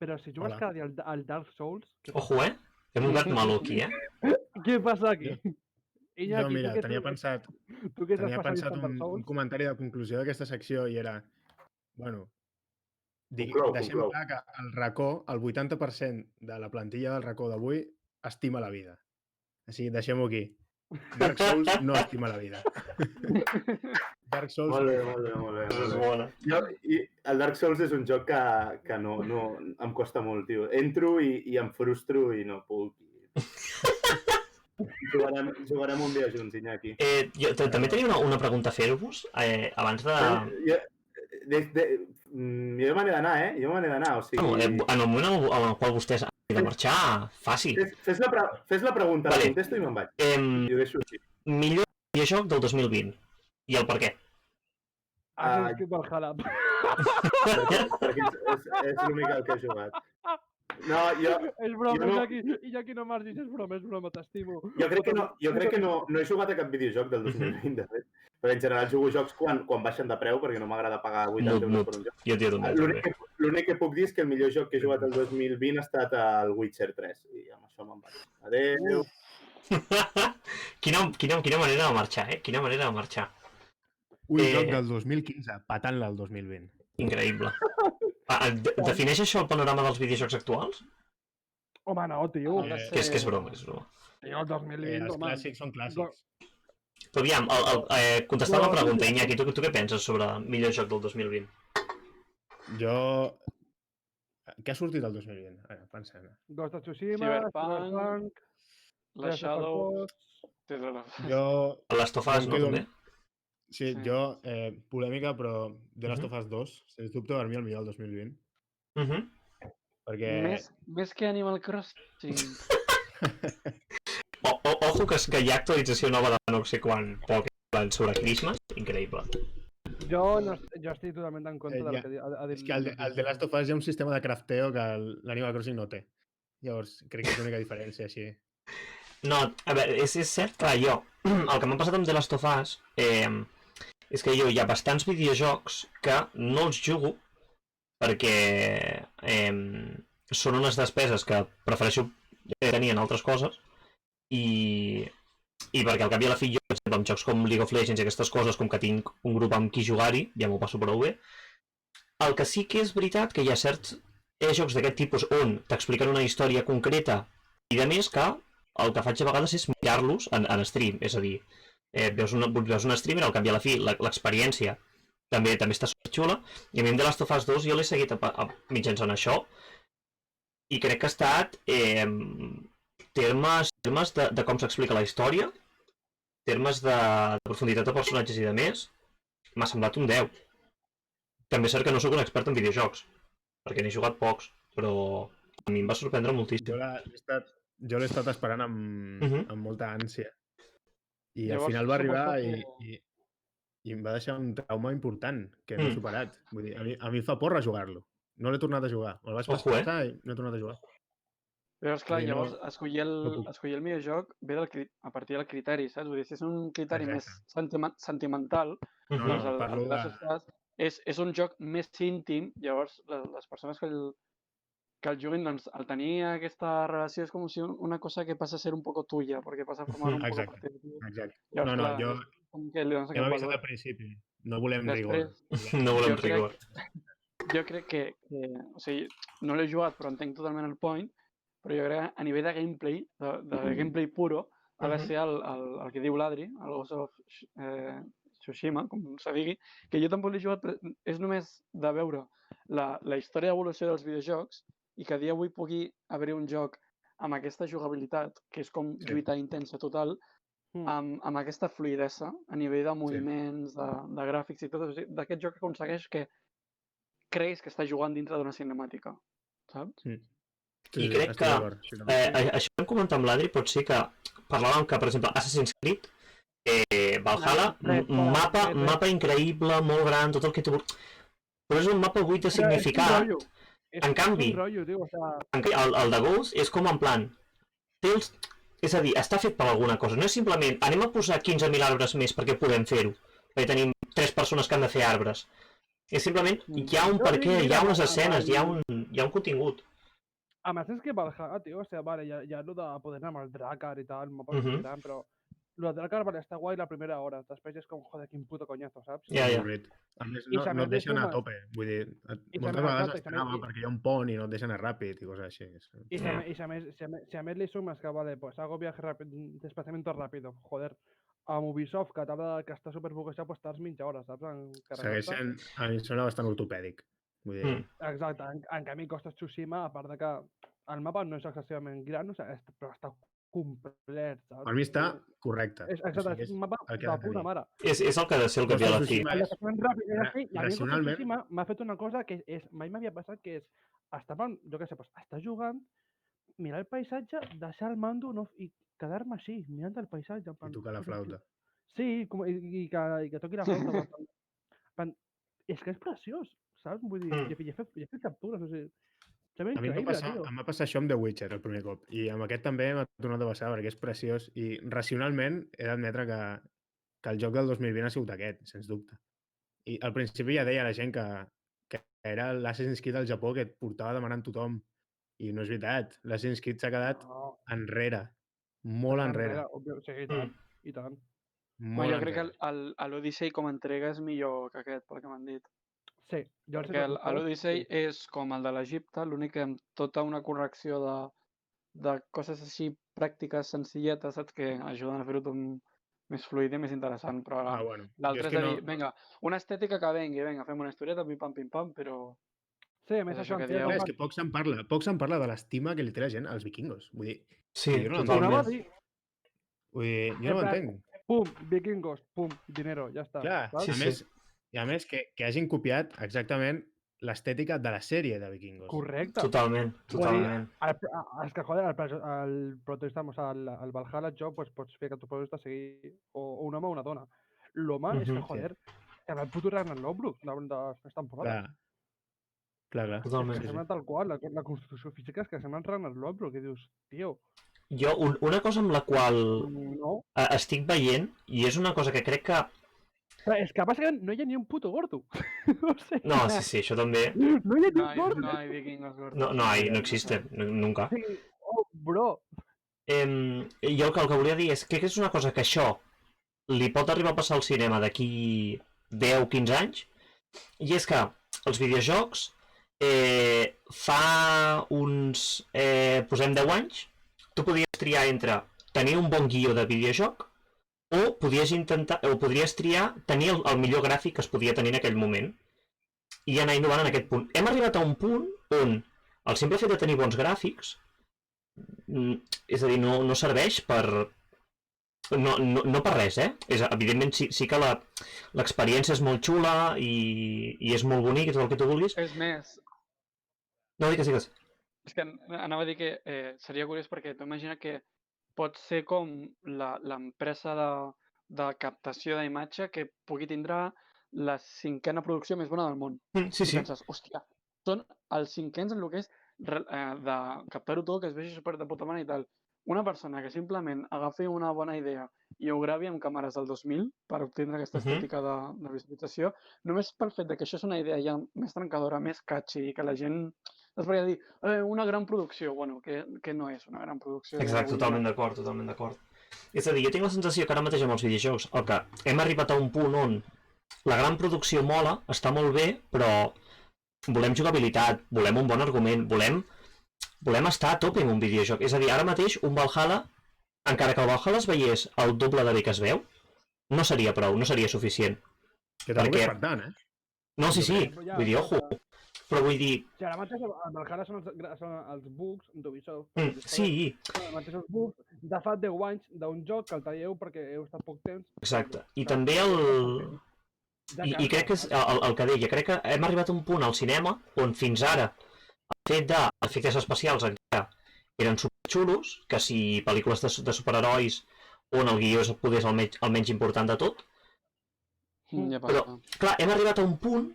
Però si jugues cada dia al Dark Souls... Ojo, Hem obert meló aquí, Què passa aquí? Jo, mira, tenia pensat un comentari de conclusió d'aquesta secció i era, bueno, deixem clar que el racó, el 80% de la plantilla del racó d'avui estima la vida. Així, deixem-ho aquí. Dark Souls no estima la vida. Dark Souls... Molt bé. El Dark Souls és un joc que no em costa molt, tio. Entro i em frustro i no puc. Jugarem un dia junts, Iñaki. Jo també tenia una pregunta a fer-vos abans de... Jo me n'he d'anar, o sigui... En el moment en el qual vostès han de marxar, fàcil. Fes la pregunta, la contesto i me'n vaig. I ho deixo així. Millor videojoc del 2020. I el per què? Assassin's Creed Valhalla. Perquè és l'únic al que he jugat. No, és broma, Iñaki, no marxis, és broma, t'estimo. Jo crec que no he jugat a cap videojoc del 2020, de fet. Però en general jugo jocs quan baixen de preu, perquè no m'agrada pagar 80 euros per un joc. Jo també. L'únic que puc dir és que el millor joc que he jugat el 2020 ha estat el Witcher 3. I amb això me'n vaig. Adéu. Quina manera de marxar, Quina manera de marxar. Un joc del 2015, patant-la el 2020. Increïble. Defineix això el panorama dels videojocs actuals? Home, no, tio. Que és broma, Tio, el 2020, els clàssics són clàssics. Però aviam, contestant la pregunta, Iñaki, tu què penses sobre el millor joc del 2020? Jo... Què ha sortit el 2020? Ara, pensem. Ghost of Tsushima, Cyberpunk... La Shadow... Jo... Last of Us, no, també? Sí, jo, polèmica, però The Last of Us 2, sens dubte, per mi el millor del 2020. Perquè... Més que Animal Crossing. Ojo que hi ha actualització nova de no sé quan, Pokémon sobre Christmas, increïble. Jo estic totalment en contra del que ha dit... És que al The Last of Us hi ha un sistema de crafteo que l'Animal Crossing no té. Llavors, crec que és l'única diferència, així. No, a veure, és cert que el que m'ha passat amb The Last of Us és que hi ha bastants videojocs que no els jugo perquè són unes despeses que prefereixo tenir en altres coses i perquè al cap i a la fi jo, per exemple, amb jocs com League of Legends i aquestes coses, com que tinc un grup amb qui jugar-hi, ja m'ho passo prou bé. El que sí que és veritat que hi ha certs jocs d'aquest tipus on t'expliquen una història concreta i de més que el que faig a vegades és mirar-los en stream, és a dir, veus un streamer, al cap i a la fi l'experiència també està superxula, i a mi amb The Last of Us 2 jo l'he seguit mitjançant això i crec que ha estat termes de com s'explica la història, termes de profunditat de personatges i de més, m'ha semblat un 10. També és cert que no sóc un expert en videojocs, perquè n'he jugat pocs, però a mi em va sorprendre moltíssim. Jo l'he estat esperant amb molta ànsia. I al final va arribar i em va deixar un trauma important que no he superat. Vull dir, a mi fa porra jugar-lo. No l'he tornat a jugar. Me'l vaig passar i no he tornat a jugar. Però esclar, llavors escollir el millor joc ve a partir del criteri, saps? Vull dir, si és un criteri més sentimental, és un joc més íntim, llavors les persones que el juguin, doncs, al tenir aquesta relació és com si una cosa que passa a ser un poco tuya, perquè passa a formar un poco parte de tu. Exacte. Jo m'he avisat al principi. No volem rigor. No volem rigor. Jo crec que, o sigui, no l'he jugat, però entenc totalment el point, però jo crec que a nivell de gameplay, de gameplay puro, ha de ser el que diu l'Adri, el Ghost of Tsushima, com se digui, que jo tampoc l'he jugat, però és només de veure la història d'evolució dels videojocs i que a dia avui pugui haver-hi un joc amb aquesta jugabilitat, que és com lluita intensa total, amb aquesta fluidesa a nivell de moviments, de gràfics i tot, d'aquest joc que aconsegueix que creguis que estàs jugant dintre d'una cinemàtica, saps? I crec que això que hem comentat amb l'Adri pot ser que parlàvem que, per exemple, Assassin's Creed, Valhalla, mapa increïble, molt gran, tot el que tu vulguis. Però és un mapa buit de significat. En canvi, el de Ghost és com en plan... És a dir, està fet per alguna cosa. No és simplement, anem a posar 15.000 arbres més perquè podem fer-ho. Perquè tenim 3 persones que han de fer arbres. És simplement, hi ha un perquè, hi ha unes escenes, hi ha un contingut. A més, és que Valhalla, tio, o sigui, vale, hi ha lo de poder anar amb el Drakkar i tal, mapa gran, però lo de Drakkar, vale, està guai la primera hora, després és com, joder, quin puto conyazo, saps? Ja. A més, no et deixen anar a tope, vull dir, moltes vegades es trava perquè hi ha un pont i no et deixen anar ràpid i coses així. I si a més li sumes que, vale, pues hago viaje rápido, desplazamiento rápido, joder, amb Ubisoft, que està superbuguejat, pues tards mitja hora, saps? Segueix sent, a mi sona bastant ortopèdic. Vull dir... Exacte, en canvi Ghost of Tsushima, a part de que el mapa no és excessivament gran, però està complet, saps? Per mi està correcte. Exacte, és un mapa de puta mare. És el que ha de ser el que ve a la fi. I a mi Ghost of Tsushima m'ha fet una cosa que mai m'havia passat, que és, jo què sé, estar jugant, mirar el paisatge, deixar el mando i quedar-me així, mirant el paisatge. I tocar la flauta. Sí, i que toqui la flauta. És que és preciós, saps? Vull dir, he fet captures, o sigui... A mi em va passar això amb The Witcher el primer cop, i amb aquest també m'ha tornat a passar perquè és preciós, i racionalment he d'admetre que el joc del 2020 ha sigut aquest, sens dubte. I al principi ja deia la gent que era l'Assassin's Creed al Japó que et portava demanant tothom, i no és veritat, l'Assassin's Creed s'ha quedat enrere, molt enrere. Sí, i tant. Jo crec que l'Odyssey com a entrega és millor que aquest, pel que m'han dit. Sí, perquè l'Odyssey és com el de l'Egipte, l'únic que amb tota una correcció de coses així pràctiques, senzilletes, saps, que ajuden a fer-ho tot més fluid i més interessant, però l'altre és de dir, vinga, una estètica que vengui, vinga, fem una historieta, pim-pam, però... Sí, a més això... És que poc se'n parla de l'estima que li té la gent als vikingos, vull dir... Sí, totalment. Vull dir, jo no m'entenc. Pum, vikingos, pum, dinero, ja està. Clar, i a més que hagin copiat exactament l'estètica de la sèrie de Vikingos. Correcte. Totalment. És que, joder, el protagonista, el Valhalla joc, pots fer que el protagonista sigui o un home o una dona. L'home és que, joder, que va el puto Ragnarok, bro, de les temporades. Clar. Totalment. És que sembla tal qual, la construcció física és que sembla Ragnarok, bro, que dius, tio... Jo, una cosa amb la qual estic veient, i és una cosa que crec que... Però és que bàsicament no hi ha ni un puto gordo. No, sí, això també... No hi ha ni un gordo. No hay vikingos gordos. No existe, nunca. Oh, bro. Jo el que volia dir és que és una cosa que això li pot arribar a passar al cinema d'aquí 10-15 anys, i és que els videojocs fa uns... posem 10 anys, tu podies triar entre tenir un bon guió de videojoc o podries triar tenir el millor gràfic que es podia tenir en aquell moment i anar innovant en aquest punt. Hem arribat a un punt on el simple fet de tenir bons gràfics, és a dir, no serveix per... No per res, evidentment sí que l'experiència és molt xula i és molt bonic, és el que tu vulguis. És més... No, digues. És que anava a dir que seria curiós perquè tu imagina que pot ser com l'empresa de captació d'imatge que pugui tindre la 5a producció més bona del món. Sí. I penses, hòstia, són els 5ens en el que és de captar-ho tot, que es vegi super de puta mare i tal. Una persona que simplement agafi una bona idea i ho gravi amb càmeres del 2000 per obtindre aquesta estètica de visualització, només pel fet que això és una idea ja més trencadora, més catchy, i que la gent... Es podria dir, una gran producció, bueno, que no és una gran producció. Exacte, totalment d'acord. És a dir, jo tinc la sensació que ara mateix amb els videojocs, el que hem arribat a un punt on la gran producció mola, està molt bé, però volem jugabilitat, volem un bon argument, volem estar a tope en un videojoc. És a dir, ara mateix un Valhalla, encara que el Valhalla es veiés el doble de bé que es veu, no seria prou, no seria suficient. Que tampoc és per tant, No, sí, vull dir, ojo. Però vull dir... Sí, ara mateix el Valhalla són els bugs d'Ubisoft. Sí. Els mateixos bugs de fa 10 anys d'un joc que el talleu perquè heu estat poc temps. Exacte. I també I crec que és el que deia, crec que hem arribat a un punt al cinema on fins ara el fet d'efectes especials encara eren superxulos, que si pel·lícules de superherois on el guió és el menys important de tot. Però, clar, hem arribat a un punt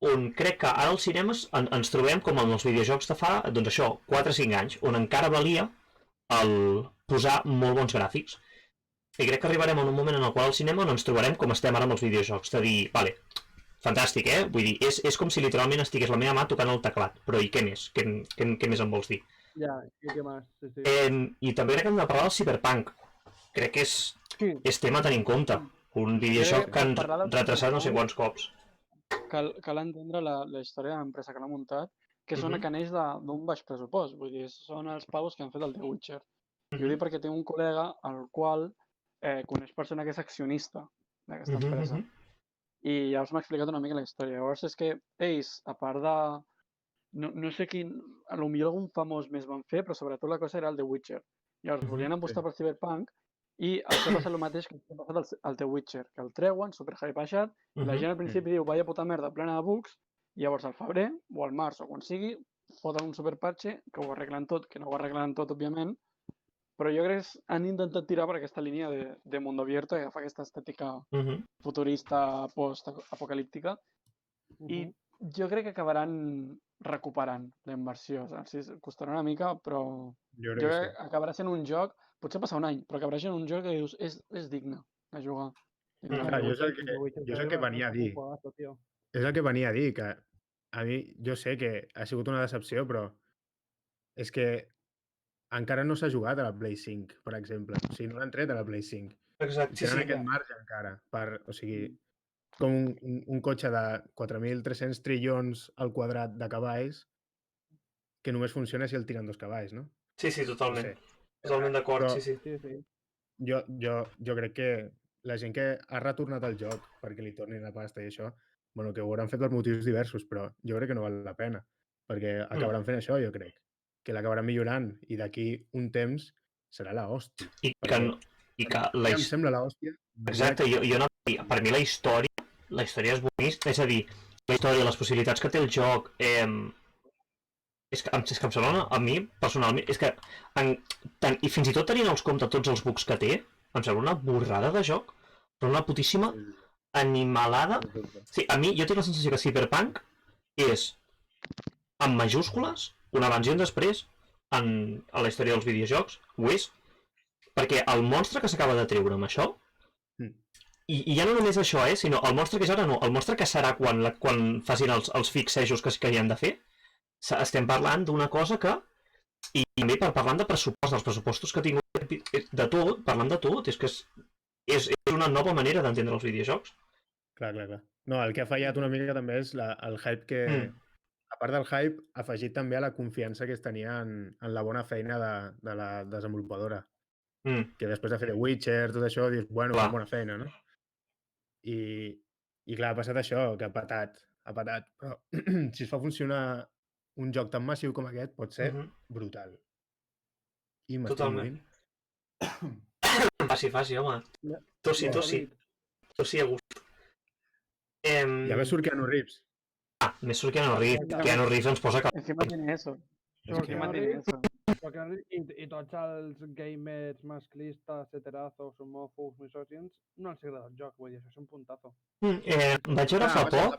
on crec que ara als cinemes ens trobem com en els videojocs de fa, doncs això, 4 o 5 anys, on encara valia el posar molt bons gràfics. I crec que arribarem a un moment en el qual al cinema no ens trobarem com estem ara amb els videojocs, de dir, vale, fantàstic, vull dir, és com si literalment estigués la meva mà tocant el teclat, però i què més? Què més em vols dir? Ja, i què més? I també crec que hem de parlar del Cyberpunk. Crec que és tema a tenir en compte. Un videojoc que han retrasat no sé quants cops. Cal entendre la història de l'empresa que l'ha muntat, que és una que neix d'un baix pressupost. Vull dir, són els paus que han fet el The Witcher. I ho dic perquè tinc un col·lega al qual coneix persona que és accionista d'aquesta empresa. I ja us m'ha explicat una mica la història. Llavors és que ells, a part de... No sé quin... Potser algun famós més van fer, però sobretot la cosa era el The Witcher. Llavors volien apostar per Cyberpunk i els ha passat el mateix que ha passat al The Witcher, que el treuen, super hypejat, i la gent al principi diu, vaya puta merda, plena de bugs, i llavors al febrer, o al març, o quan sigui, foten un superpatxe, que ho arreglen tot, que no ho arreglen tot, òbviament, però jo crec que han intentat tirar per aquesta línia de mundo abierto i agafar aquesta estètica futurista, post-apocalíptica, i jo crec que acabaran recuperant la inversió. O sigui, costarà una mica, però jo crec que acabarà sent un joc, potser passa un any, però acabarà sent un joc que dius, és digne de jugar. Jo és el que venia a dir. És el que venia a dir, que a mi, jo sé que ha sigut una decepció, però és que encara no s'ha jugat a la Play 5, per exemple. O sigui, no l'han tret a la Play 5. Exacte. Tenen aquest marge encara. O sigui, com un cotxe de 4.300 trillons al quadrat de cavalls que només funciona si el tiren 2 cavalls, no? Sí, totalment. No sé. Totalment d'acord, sí. Jo crec que la gent que ha retornat al joc perquè li tornin la pasta i això, bueno, que ho hauran fet per motius diversos, però jo crec que no val la pena, perquè acabaran fent això, jo crec. Que l'acabaran millorant i d'aquí un temps serà l'hòstia. I que em sembla l'hòstia. Exacte, per mi la història és boníssima, és a dir, la història, les possibilitats que té el joc, és que em sembla, a mi, personalment, és que, i fins i tot tenint els compte tots els bugs que té, em sembla una borrada de joc, però una putíssima animalada. Sí, a mi, jo tinc la sensació que Cyberpunk és, en majúscules, un abans i un després a la història dels videojocs, ho és, perquè el monstre que s'acaba de treure amb això, i ja no només això, sinó el monstre que és ara no, el monstre que serà quan facin els fixejos que hi han de fer, estem parlant d'una cosa que, i també parlant de pressupost, dels pressupostos que tinc de tot, parlant de tot, és que és una nova manera d'entendre els videojocs. Clar. No, el que ha fallat una mica també és el hype que... A part del hype, ha afegit també a la confiança que es tenia en la bona feina de la desenvolupadora. Que després de fer The Witcher, tot això, dius, bueno, bona feina, no? I clar, ha passat això, que ha patat. Però si es fa funcionar un joc tan massiu com aquest, pot ser brutal. I m'estic morint. Faci, home. Tossi a gust. Ja ves surt Keanu Reeves. Me surt Keanu Reeves. Keanu Reeves ens posa... Encima tiene eso. I tots els gamers masclistes, heterazos, homòfobs, misògins, no els agrada el joc, vull dir, això és un puntazo. Vaig veure fa poc...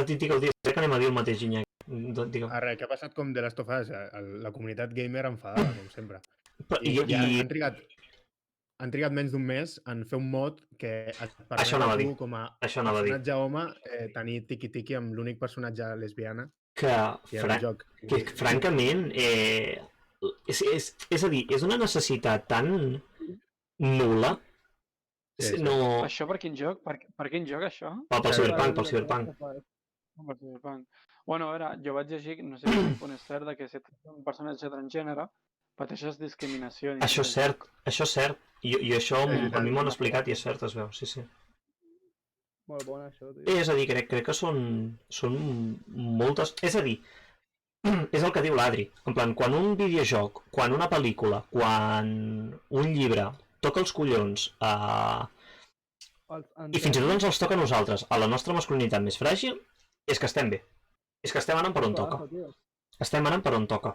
Digue que anem a dir el mateix, Iñaki. Res, que ha passat com The Last of Us, la comunitat gamer enfadada, com sempre. I han trigat menys d'un mes en fer un mod que et permet a tu, com a personatge home, tenir tiqui-tiqui amb l'únic personatge lesbiana. Que francament, és a dir, és una necessitat tan nul·la. Això per quin joc? Per quin joc, això? Pel Cyberpunk. Bueno, a veure, jo vaig llegir, no sé si és cert, que si ets un personatge transgènere pateixes discriminació. Això és cert. I això a mi m'ho han explicat i és cert, es veu, sí. Molt bona, això, tio. És a dir, crec que són moltes... És a dir, és el que diu l'Adri. En plan, quan un videojoc, quan una pel·lícula, quan un llibre toca els collons i fins i tot ens els toca a nosaltres, a la nostra masculinitat més fràgil, és que estem bé. És que estem anant per on toca. Estem anant per on toca.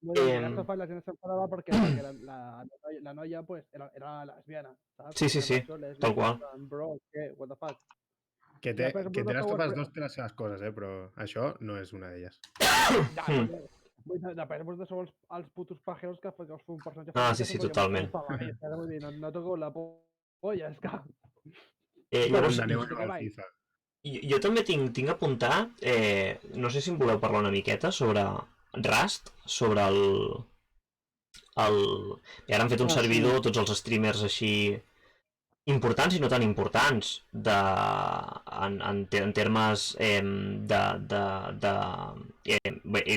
La gent s'enfadava perquè la noia era lesbiana, saps? Sí, tal qual. Bro, què? What the fuck? Que té les toves dos té les seves coses, però això no és una d'elles. Després de sou els putos pajeros que us fer un personatge... Sí, totalment. No toco la polla, és que... Llavors, jo també tinc apuntat, no sé si em voleu parlar una miqueta sobre Rust, sobre ara han fet un servidor, tots els streamers així importants i no tan importants en termes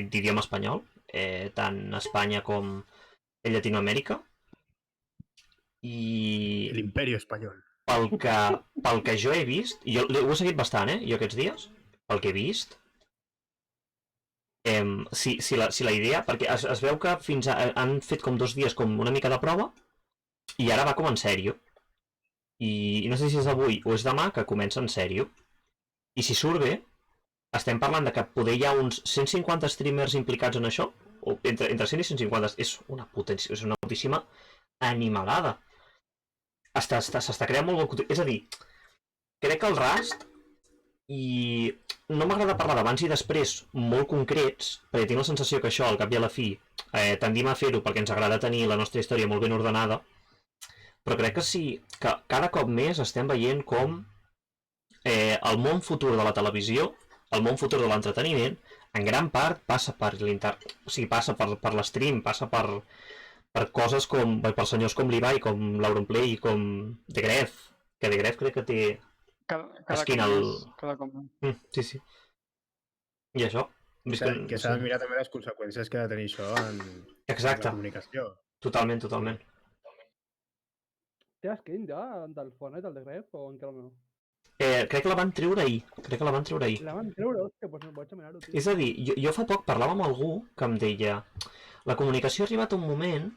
d'idioma espanyol, tant a Espanya com a Llatinoamèrica. I... L'Imperio Espanyol. Pel que jo he vist, i jo ho he seguit bastant, jo aquests dies, pel que he vist, si la idea, perquè es veu que fins han fet com 2 dies com una mica de prova, i ara va com en sèrio. I no sé si és avui o és demà que comença en sèrio. I si surt bé, estem parlant de que poder hi ha uns 150 streamers implicats en això, o entre 100 i 150, és una putíssima animalada. S'està creant molt bon contingut. És a dir, crec que el Rust, i no m'agrada parlar d'abans i després molt concrets, perquè tinc la sensació que això, al cap i a la fi, tendim a fer-ho perquè ens agrada tenir la nostra història molt ben ordenada, però crec que sí, que cada cop més estem veient com el món futur de la televisió, el món futur de l'entreteniment, en gran part passa per passa per l'stream, passa per coses com, per senyors com l'Ibai, com l'Auronplay, com The Gref, que The Gref crec que té esquina al... Sí. I això? Que s'ha de mirar també les conseqüències que ha de tenir això en la comunicació. Totalment. Té skin ja del Fortnite, del The Gref, o encara no? Crec que la van treure ahir. La van treure? Hòstia, doncs no vaig a mirar-ho. És a dir, jo fa poc parlava amb algú que em deia la comunicació ha arribat a un moment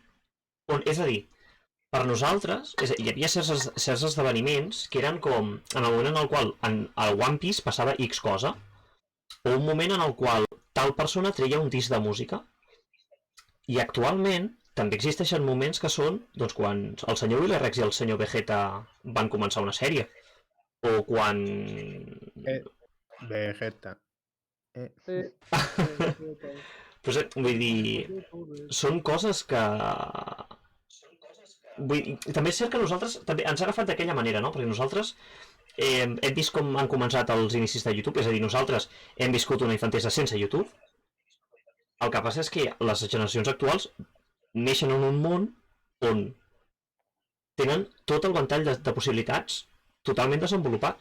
on, és a dir, per nosaltres, hi havia certs esdeveniments que eren com en el moment en el qual al One Piece passava X cosa, o un moment en el qual tal persona treia un disc de música. I actualment també existeixen moments que són doncs, quan el senyor Wheeler Rex i el senyor Vegeta van començar una sèrie. O quan... Vegeta. Pues, vull dir, són coses que... També és cert que nosaltres també ens ha agafat d'aquella manera, no? Perquè nosaltres hem vist com han començat els inicis de YouTube, és a dir, nosaltres hem viscut una infantesa sense YouTube. El que passa és que les generacions actuals neixen en un món on tenen tot el ventall de possibilitats totalment desenvolupat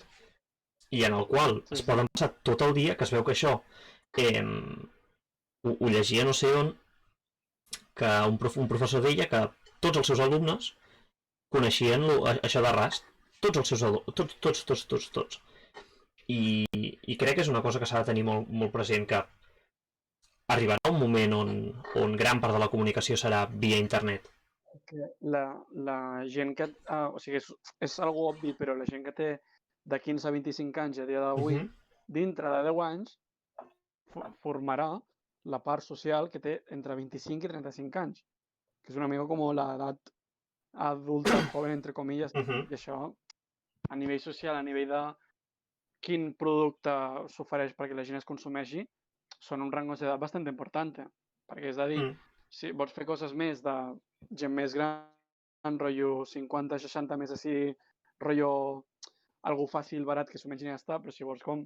i en el qual es poden passar tot el dia, que es veu que això ho llegia no sé on, que un professor deia que tots els seus alumnes coneixien això de Rust, tots els seus alumnes, tots. I crec que és una cosa que s'ha de tenir molt present, que arribarà un moment on gran part de la comunicació serà via internet. La gent que... o sigui, és algo obvi, però la gent que té de 15 a 25 anys a dia d'avui, dintre de 10 anys, formarà la part social que té entre 25 i 35 anys, que és una mica com l'edat adulta, joven, entre comilles, i això, a nivell social, a nivell de quin producte s'ofereix perquè la gent es consumeixi, són un rango d'edat bastant important, perquè és a dir, si vols fer coses més de gent més gran, rotllo 50, 60, més així, rotllo algú fàcil, barat, que s'ho mengi i ja està, però si vols com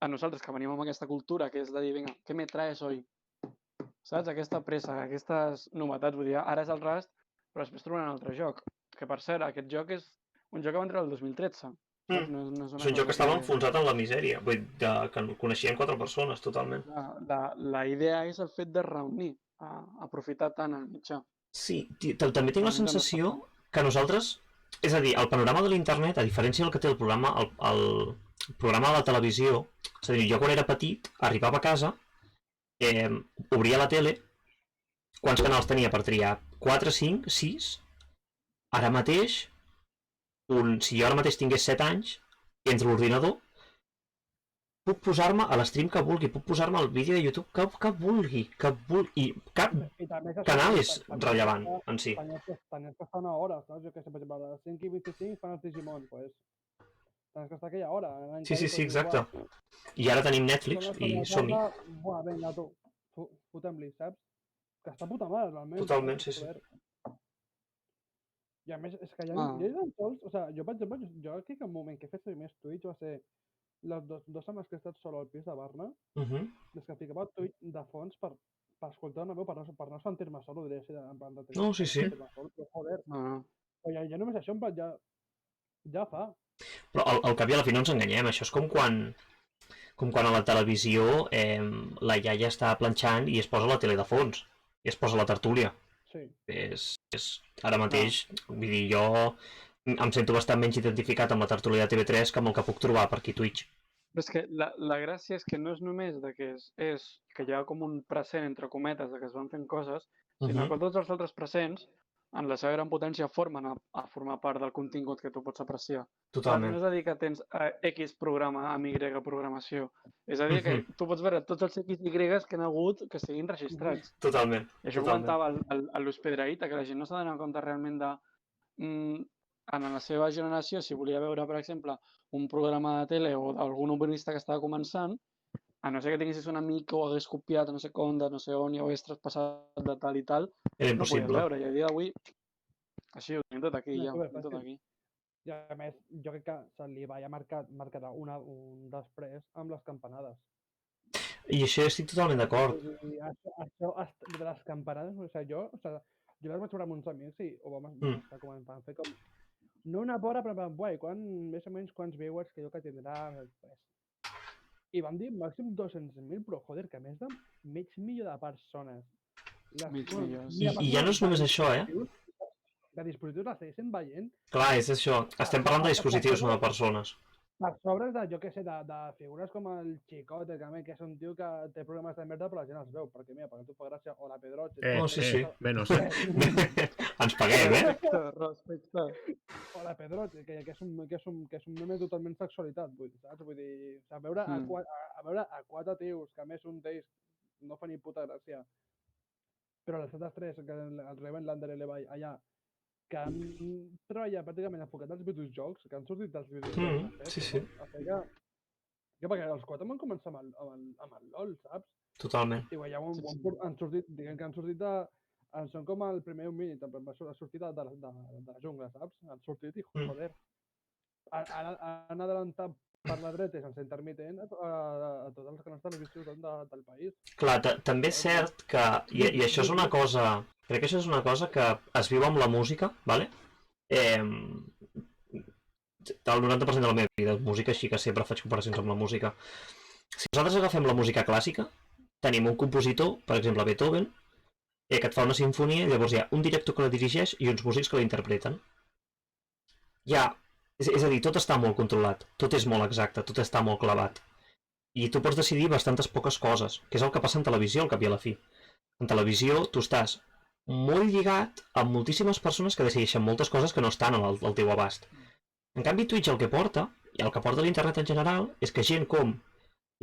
a nosaltres que venim amb aquesta cultura, que és de dir, vinga, què me traes hoy? Saps? Aquesta pressa, aquestes novetats, vull dir, ara és el Rust, però després trobaran un altre joc, que per cert, aquest joc és un joc que va entrar el 2013. És un joc que estava enfonsat en la misèria, vull dir, que coneixien 4 persones, totalment. La idea és el fet de reunir, aprofitar tant el mitjà. Sí, també tinc la sensació que nosaltres, és a dir, el panorama de l'internet, a diferència del que té el programa de la televisió, és a dir, jo quan era petit, arribava a casa, obria la tele, quants canals tenia per triar? 4, 5, 6? Ara mateix, si jo ara mateix tingués 7 anys, entro a l'ordinador puc posar-me a l'stream que vulgui, puc posar-me al vídeo de YouTube que vulgui, i cap canal és rellevant en si. Tenies que estar una hora, saps? Jo què sé, per exemple, a les 5 i 25 fan el Digimon, doncs tenies que estar aquella hora. Sí, exacte. I ara tenim Netflix i som-hi. Buah, vinga, tu, fotem-li, saps? Que està puta mare, realment. Totalment, sí. I a més, és que ja hi ha sols, o sigui, jo, per exemple, jo crec que el moment que he fet servir més Twitch va ser les dues setmanes que he estat solo al pis de Barna, des que ficava Twitch de fons per escoltar una veu, per no sentir-me solo, diria així, en plan de... No, sí. Però, joder, ja només això, en plan, ja fa. Però al cap i a la fi no ens enganyem, això és com quan a la televisió la iaia està planxant i es posa la tele de fons, i es posa la tertúlia. Sí. És ara mateix, vull dir, jo em sento bastant menys identificat amb la tertúlia de TV3 que amb el que puc trobar per aquí a Twitch. Però és que la gràcia és que no és només que que hi ha com un present, entre cometes, de que es van fent coses, sinó que tots els altres presents, en la seva gran potència, formen a formar part del contingut que tu pots apreciar. Totalment. No és a dir que tens X programa amb Y programació. És a dir que tu pots veure tots els X i Y que han hagut que siguin registrats. Totalment. I això ho comentava a l'Us Pedraíta, que la gent no s'ha d'anar compte realment de... En la seva generació, si volia veure, per exemple, un programa de tele o d'algun humorista que estava començant, a no ser que tinguessis un amic que ho hagués copiat no sé com, de no sé on, i ho hagués traspassat de tal i tal, era no impossible. podies veure. I a dia d'avui, així ho tenim tot aquí, ja. Tot aquí. I a més, jo crec que se li va marcar un després amb les campanades. I això estic totalment d'acord. Això de les campanades, o sigui, jo les vaig veure amb uns amics i ho vam estar comentant, fer com... No una vora, però guai, més o menys quants viewers que jo que tindrà... I vam dir màxim 200.000, però joder, que més de mig milió de persones. Mig milió. I ja no és només això, De dispositius les segueixen veient. Clar, és això. Estem parlant de dispositius, no de persones. Per sobres de, jo què sé, de figures com el Chicote, que és un tio que té problemes de merda però la gent els veu, perquè mira, perquè tu fa gràcia, o la Pedroche... Sí. Bé, no sé. Ens paguem, Respecte. O la Pedroche, que és un meme totalment sexualitat, saps? Vull dir, a veure a quatre tios, que a més un d'ells no fa ni puta gràcia, però les altres tres, que el Reven, l'Ander i l'Evai, allà, que han treballat pràcticament enfocat als videojocs, que han sortit dels videojocs. Sí. Perquè els quatre van començar amb el LOL, saps? Totalment. I ja han sortit, diguem que han sortit de... Són com el primer un minut, han sortit de la jungla, saps? Han sortit i joder. Han adelantat per la dreta sense intermitent a tots els canals televisius del país. Clar, també és cert que, i això és una cosa, crec que això és una cosa que es viu amb la música, vale? El 90% de la meva vida és música, així que sempre faig comparacions amb la música. Si nosaltres agafem la música clàssica, tenim un compositor, per exemple Beethoven, que et fa una sinfonia, i llavors hi ha un director que la dirigeix i uns músics que la interpreten. És a dir, tot està molt controlat, tot és molt exacte, tot està molt clavat. I tu pots decidir bastantes poques coses, que és el que passa en televisió al cap i a la fi. En televisió tu estàs molt lligat amb moltíssimes persones que decideixen moltes coses que no estan al teu abast. En canvi, Twitch el que porta, i el que porta l'internet en general, és que gent com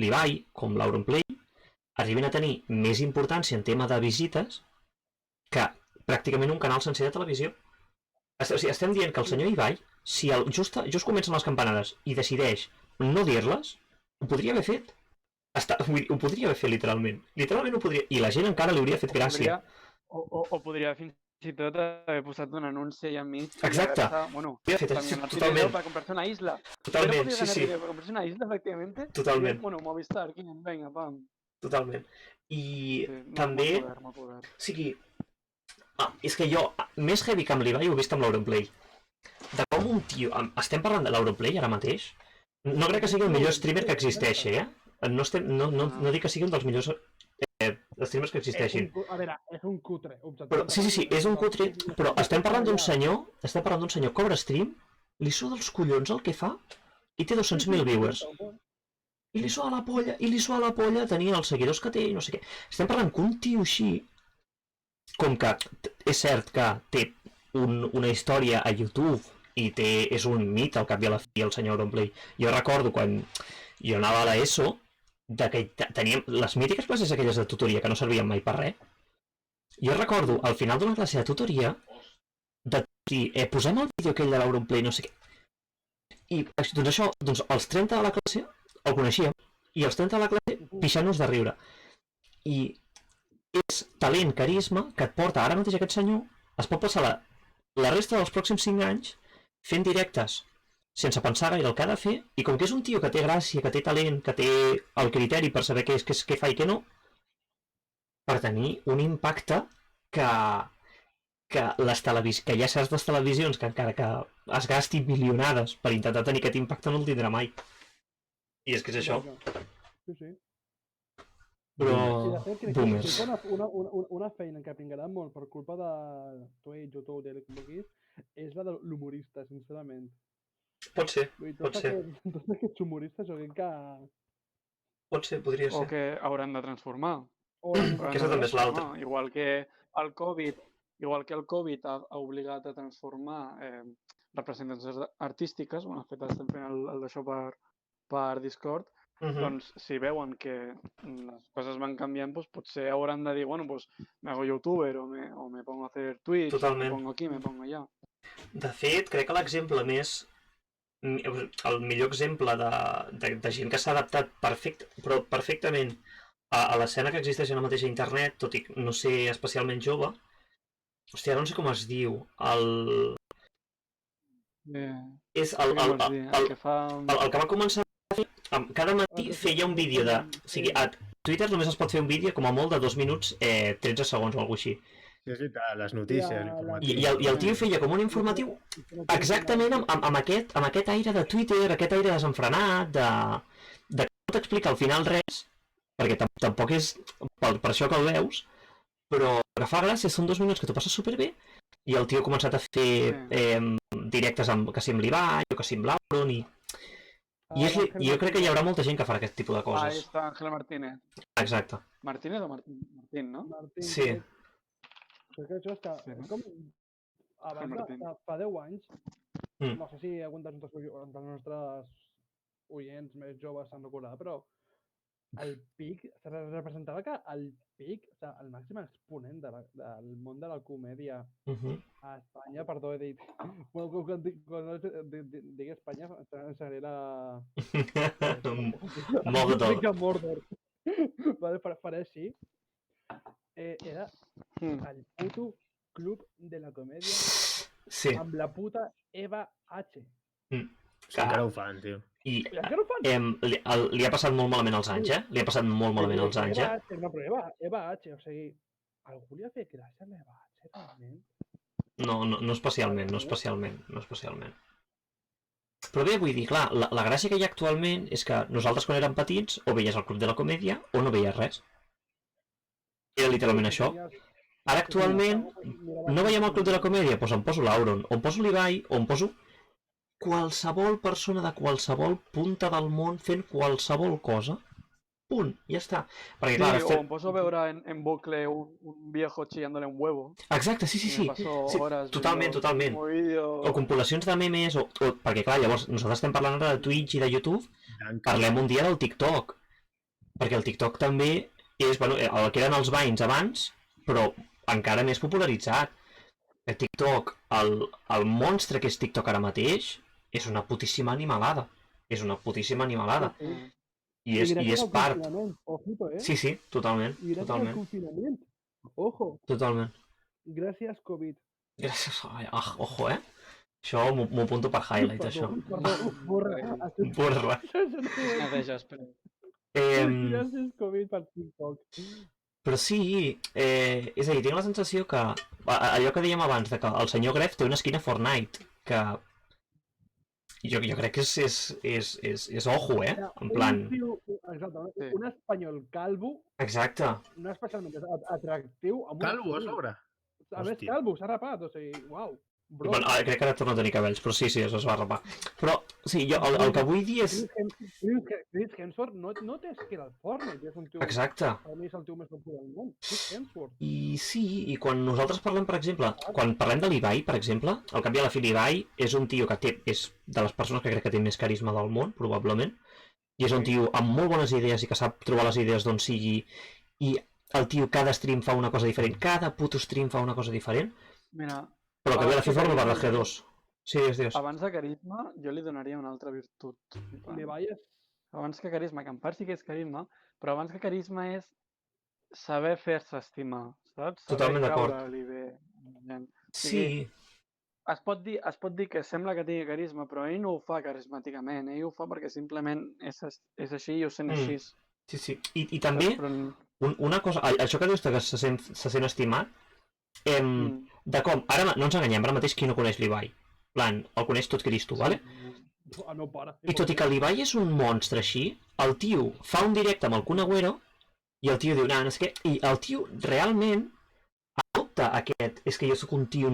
l'Ibai, com l'Auronplay, arriben a tenir més importància en tema de visites que pràcticament un canal sencer de televisió. Estem dient que el senyor Ibai, si just comencen les campanades i decideix no dir-les, ho podria haver fet. Ho podria haver fet, literalment. Literalment ho podria... I la gent encara li hauria fet gràcia. O podria fins i tot haver posat un anunci allà enmig. Exacte. Bueno, totalment. Para comprarse una isla. Totalment, sí. Para comprarse una isla, efectivamente. Totalment. Bueno, Movistar, venga, pam. Totalment. I també... Molt poder. O sigui... és que jo, més heavy que amb l'Ibai, ho he vist amb l'Auronplay. De com un tio... Estem parlant de l'Auronplay ara mateix? No crec que sigui el millor streamer que existeixi, No dic que sigui un dels millors streamers que existeixin. A veure, és un cutre. Però, sí, és un cutre, però estem parlant d'un senyor que obre stream, li suda els collons el que fa i té 200.000 viewers. I li suda la polla tenir els seguidors que té i no sé què. Estem parlant que un tio així, com que és cert que té una història a YouTube i és un mit al cap i a la fi el senyor Auronplay. Jo recordo quan jo anava a l'ESO que teníem les mítiques classes aquelles de tutoria que no servien mai per res. Jo recordo al final d'una classe de tutoria de dir, posem el vídeo aquell de l'Auronplay, no sé què. I doncs això, els 30 de la classe el coneixíem i els 30 de la classe pixant-nos de riure. I és talent, carisma, que et porta ara mateix aquest senyor, es pot passar la resta dels pròxims 5 anys fent directes sense pensar gaire el que ha de fer, i com que és un tio que té gràcia, que té talent, que té el criteri per saber què fa i què no, per tenir un impacte que hi ha certes televisions que encara que es gastin milionades per intentar tenir aquest impacte no el tindrà mai. I és que és això. Sí, sí. Però... boomers. Una feina que m'agrada molt per culpa de Twitch, YouTube, com vulguis, és la de l'humorista, sincerament. Pot ser, pot ser. Tots aquests humoristes jo crec que... Pot ser, podria ser. O que hauran de transformar. Aquesta també és l'altra. Igual que el Covid ha obligat a transformar representacions artístiques, bueno, de fet estem fent el d'això per Discord, doncs si veuen que les coses van canviant, doncs potser hauran de dir, bueno, pues me hago youtuber o me pongo a hacer Twitch, totalment. Me pongo aquí, me pongo allà. De fet, crec que l'exemple més... el millor exemple de gent que s'ha adaptat perfectament a l'escena que existeix ara mateix a internet, tot i no ser especialment jove, hòstia, ara no sé com es diu, és el que va començar a fer, cada matí feia un vídeo de... O sigui, a Twitter només es pot fer un vídeo com a molt de 2 minuts 13 segons o alguna cosa així. Sí, és veritat, les notícies, I el tio feia com un informatiu exactament amb aquest aire de Twitter, aquest aire desenfrenat, de que no t'explica al final res, perquè tampoc és per això que el veus, però que fa gràcia, són 2 minuts que t'ho passes superbé, i el tio ha començat a fer directes quasi amb l'Ibai o quasi amb l'Auron, i jo crec que hi haurà molta gent que farà aquest tipus de coses. Ahí està Ángela Martínez. Exacte. Martínez o Martín, no? Sí. Perquè això és com abans fa 10 anys, no sé si algun dels nostres oients més joves se'n recordarà, però el pic, se representava que el pic, o sigui, el màxim exponent del món de la comèdia a Espanya, perdó, he dit, quan digui Espanya, seré la... Mordor. Faré així. Era el puto club de la comèdia amb la puta Eva H. Encara ho fan, tio. I li ha passat molt malament els anys, Li ha passat molt malament els anys, No, però Eva H, o sigui, algú li ha fet gràcia a l'Eva H, realment? No especialment. Però bé, vull dir, clar, la gràcia que hi ha actualment és que nosaltres quan érem petits o veies el Club de la Comèdia o no veies res. Era literalment això. Ara actualment no veiem el Club de la Comèdia, doncs em poso l'Auron, o em poso l'Ibai, o em poso qualsevol persona de qualsevol punta del món fent qualsevol cosa. Punt, ja està. Perquè, clar, o em poso a veure en bucle un viejo chillándole un huevo. Exacte, sí. Totalment. O compilacions de memes, perquè clar, llavors nosaltres estem parlant ara de Twitch i de YouTube, parlem un dia del TikTok. Perquè el TikTok també és, bueno, el que eren els Vines abans, però encara més popularitzat. El TikTok, el monstre que és TikTok ara mateix, és una putíssima animalada. I és part. Sí, totalment. I gràcies al confinament. Ojo. Totalment. Gràcies, Covid. Ojo, Això m'ho apunto per highlight, això. Borra. Gràcies, Covid, per TikTok. Però sí, és a dir, tinc la sensació que allò que dèiem abans, que el senyor Gref té una esquina Fortnite, que jo crec que és ojo, en plan... Exacte, un espanyol calvo. Exacte. No especialment atractiu. Calvo, a sobre? A més, calvo, s'ha rapat, o sigui, uau. Bueno, crec que ara torna a tenir cabells, però sí, es va rapar. Però, sí, jo el que vull dir és... Chris Hemsworth no té que era el Fortnite, és un tio... Exacte. Per mi és el tio més popular del món, Chris Hemsworth. I sí, i quan nosaltres parlem, per exemple, quan parlem de l'Ibai, per exemple, al cap i a la fi l'Ibai és un tio que és de les persones que crec que té més carisma del món, probablement, i és un tio amb molt bones idees i que sap trobar les idees d'on sigui, i el tio cada stream fa una cosa diferent, cada puto stream fa una cosa diferent. Mira... Però que ve la FIFA no va de G2. Sí, digues. Abans de carisma, jo li donaria una altra virtut. Abans que carisma, que en part sí que és carisma, però abans que carisma és saber fer-se estimar, saps? Totalment d'acord. Saber caure-li bé. Sí. Es pot dir que sembla que tingui carisma, però ell no ho fa carismàticament, ell ho fa perquè simplement és així i ho sent així. Sí. I també, una cosa, això que dius que se sent estimat, de com, ara no ens enganyem, ara mateix qui no coneix l'Ibai, plan, el coneix tot Cristo, vale? El meu pare. I tot i que l'Ibai és un monstre així, el tio fa un directe amb el Kun Agüero i el tio diu, no és que... I el tio realment adopta aquest, és que jo sóc un tio,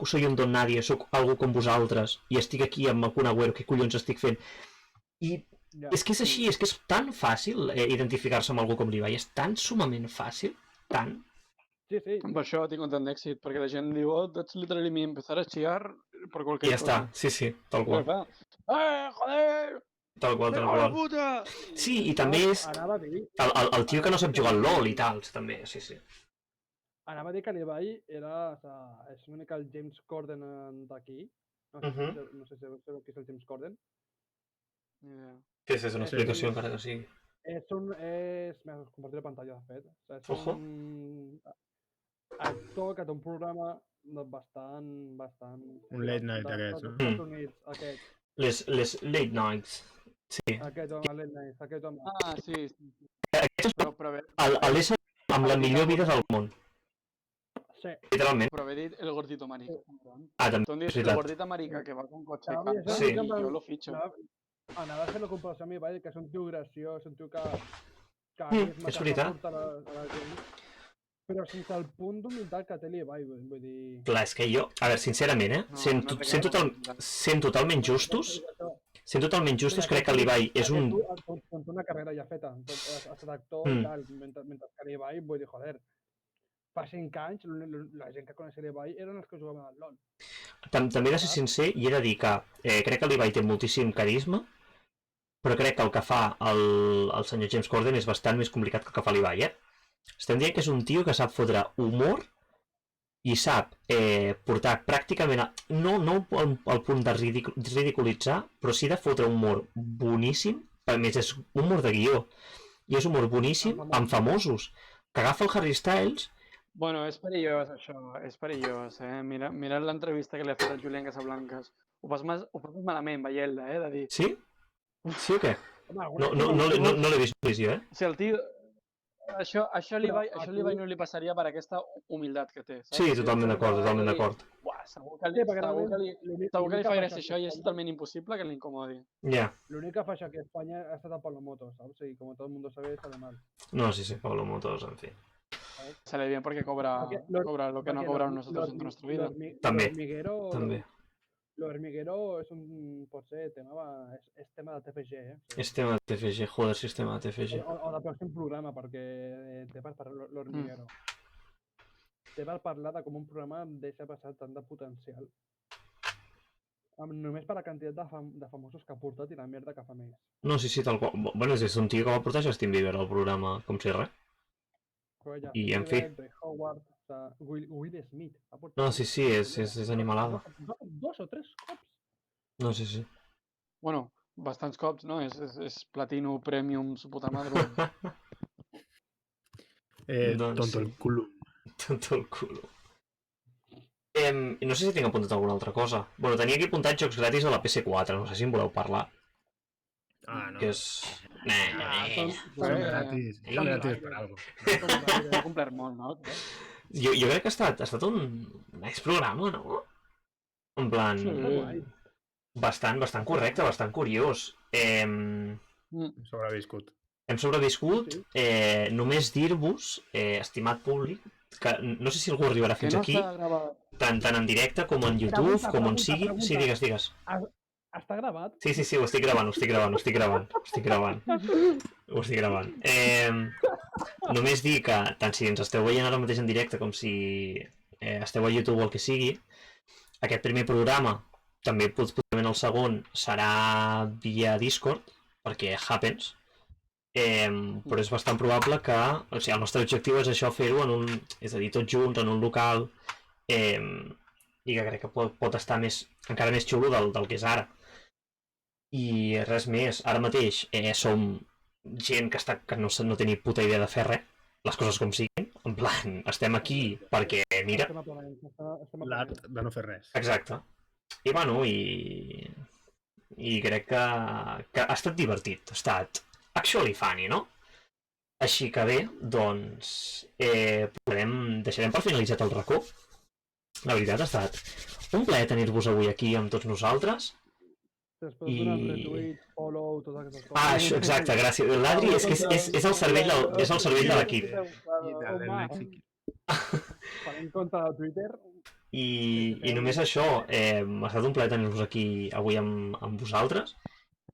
soy un don nadie, sóc algú com vosaltres i estic aquí amb el Kun Agüero, què collons estic fent? I és que és així, és que és tan fàcil identificar-se amb algú com l'Ibai, és tan sumament fàcil, tant. Sí. Per això tinc tant d'èxit, perquè la gent diu, that's literally me, empezar a chillar per qualque cosa. I ja està, sí, tal qual. Joder! Tal qual. Puta! Sí, i també és el tio que no sap jugar al LOL i tal, també, sí. Anava a dir que l'Ibai és una mica el James Corden d'aquí. No sé si sabeu qui és el James Corden. Sí, és una explicació encara que sigui. M'he compartit la pantalla, de fet. És un actor que té un programa bastant... Un late night, aquest. Les late nights, sí. Aquest home, late night, aquest home. Ah, sí. Aquest és l'ésser amb la millor vida del món. Sí. Literalment. Però haver dit el gordito marica. També, és veritat. El gordito marica que va con cotxe i canta, sí. Jo lo fitxo. Anava a fer la comparació amb Ibai, que és un tio graciós, un tio que és veritat. A la gent, però sense el punt d'humilitat que té l'Ibai, vull dir... Clar, és que jo, a veure, sincerament, sent totalment justos, crec que l'Ibai és un... Té una carrera ja feta, ha estat actor i tal, mentre que l'Ibai, vull dir, joder, fa 5 anys la gent que coneixia l'Ibai eren els que jugaven al LOL. També he de ser sincer i he de dir que crec que l'Ibai té moltíssim carisma, però crec que el que fa el senyor James Corden és bastant més complicat que el que fa l'Ibai, Estem dient que és un tio que sap fotre humor i sap portar pràcticament, no al punt de ridiculitzar, però sí de fotre humor boníssim, a més és humor de guió, i és humor boníssim amb famosos, que agafa el Harry Styles. Bueno, és perillós això, és perillós, Mira l'entrevista que li ha fet el Julián Casablancas. Ho fas malament veient-la, de dir... Sí? Sí o què? No l'he vist jo, O sigui, el tio... Això a l'Ibai no li passaria per aquesta humilitat que té, saps? Sí, totalment d'acord. Segur que li fa gràcia això i és totalment impossible que l'incomodi. Ja. L'únic que fa això aquí a Espanya ha estat a Pablo Motos, ¿sabes? Y como todo el mundo sabe, sale mal. No, sí, Pablo Motos, en fin. Sale bien porque cobra lo que no cobramos nosotros en nuestra vida. També. Lo hormiguero és potser és tema de TFG, És tema de TFG, joder, si és tema de TFG. O de pròxim programa, perquè té per parlar l'hormiguero. Té per parlar de com un programa deixa passar tant de potencial. Només per la quantitat de famosos que ha portat i la merda que fa més. No, sí, tal qual. Bueno, és un tio que va portar Justin Bieber al programa, com si res. I, en fi... Howard, Will Smith. No, sí, és animalada. 2 o 3 cops? No, sí. Bueno, bastants cops, no? És platino, premium, su puta madre. Tonto el culo. Tonto el culo. No sé si tinc apuntat alguna altra cosa. Bueno, tenia aquí apuntat jocs gratis a la PS4, no sé si en voleu parlar. No. Que és... Són gratis. Són gratis per algo. Ha complert molt, no? Jo crec que ha estat un nice programa, no? En plan... Bastant correcte, bastant curiós. Hem sobreviscut. Hem sobreviscut. Només dir-vos, estimat públic, que no sé si algú arribarà fins aquí, tant en directe com en YouTube, com on sigui. Sí, digues. Està gravat? Sí, ho estic gravant. Ho estic gravant. Només dir que, tant si ens esteu veient ara mateix en directe com si esteu a YouTube o el que sigui, aquest primer programa, també possiblement el segon, serà via Discord, perquè happens, però és bastant probable que, o sigui, el nostre objectiu és això, fer-ho és a dir, tots junts, en un local, i que crec que pot estar encara més xulo del que és ara. I res més, ara mateix som gent que no té ni puta idea de fer res, les coses com siguin, en plan, estem aquí perquè, mira... L'art de no fer res. Exacte. I bueno, i crec que ha estat divertit, ha estat actually funny, no? Així que bé, doncs, deixarem per finalitzat el racó. La veritat ha estat un plaer tenir-vos avui aquí amb tots nosaltres. Després donar el retweet, follow, totes aquestes coses. Això, exacte, gràcies. L'Adri és el cervell de l'equip. Farem compte de Twitter. I només això, ha estat un plaer tenir-vos aquí avui amb vosaltres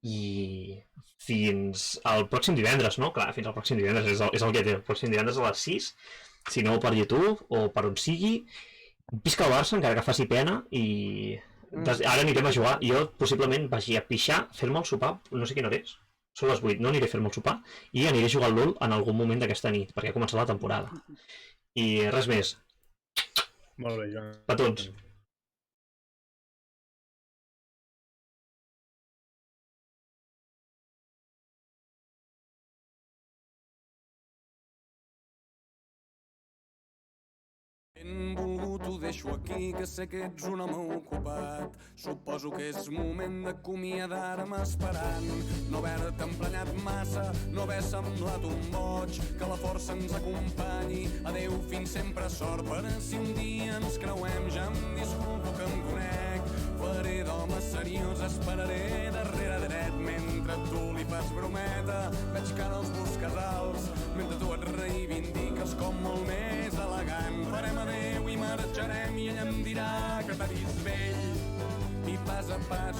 i fins al pròxim divendres, no? Clar, fins al pròxim divendres és el que té, el pròxim divendres a les 6, si no per YouTube o per on sigui. Visca el Barça, encara que faci pena, i ara anirem a jugar. Jo possiblement vagi a pixar, fer-me el sopar, no sé quina hora és, són les 8, no aniré a fer-me el sopar, i aniré a jugar al LOL en algun moment d'aquesta nit, perquè ha començat la temporada. I res més. Molt bé, Joan. Petons. Benvolgut, ho deixo aquí, que sé que ets un home ocupat. Suposo que és moment d'acomiadar-me esperant no haver-te emprenyat massa, no haver semblat un boig, que la força ens acompanyi. Adéu, fins sempre, sort, per si un dia ens creuem. Ja em disculpo que em conec, faré d'home seriós, esperaré darrere dret mentre tu li fas brometa. Veig que ara els busques alts, mentre tu et reivindiques com molt més elegant. Farem adéu i marxarem i ella em dirà que t'ha vist vell i pas a pas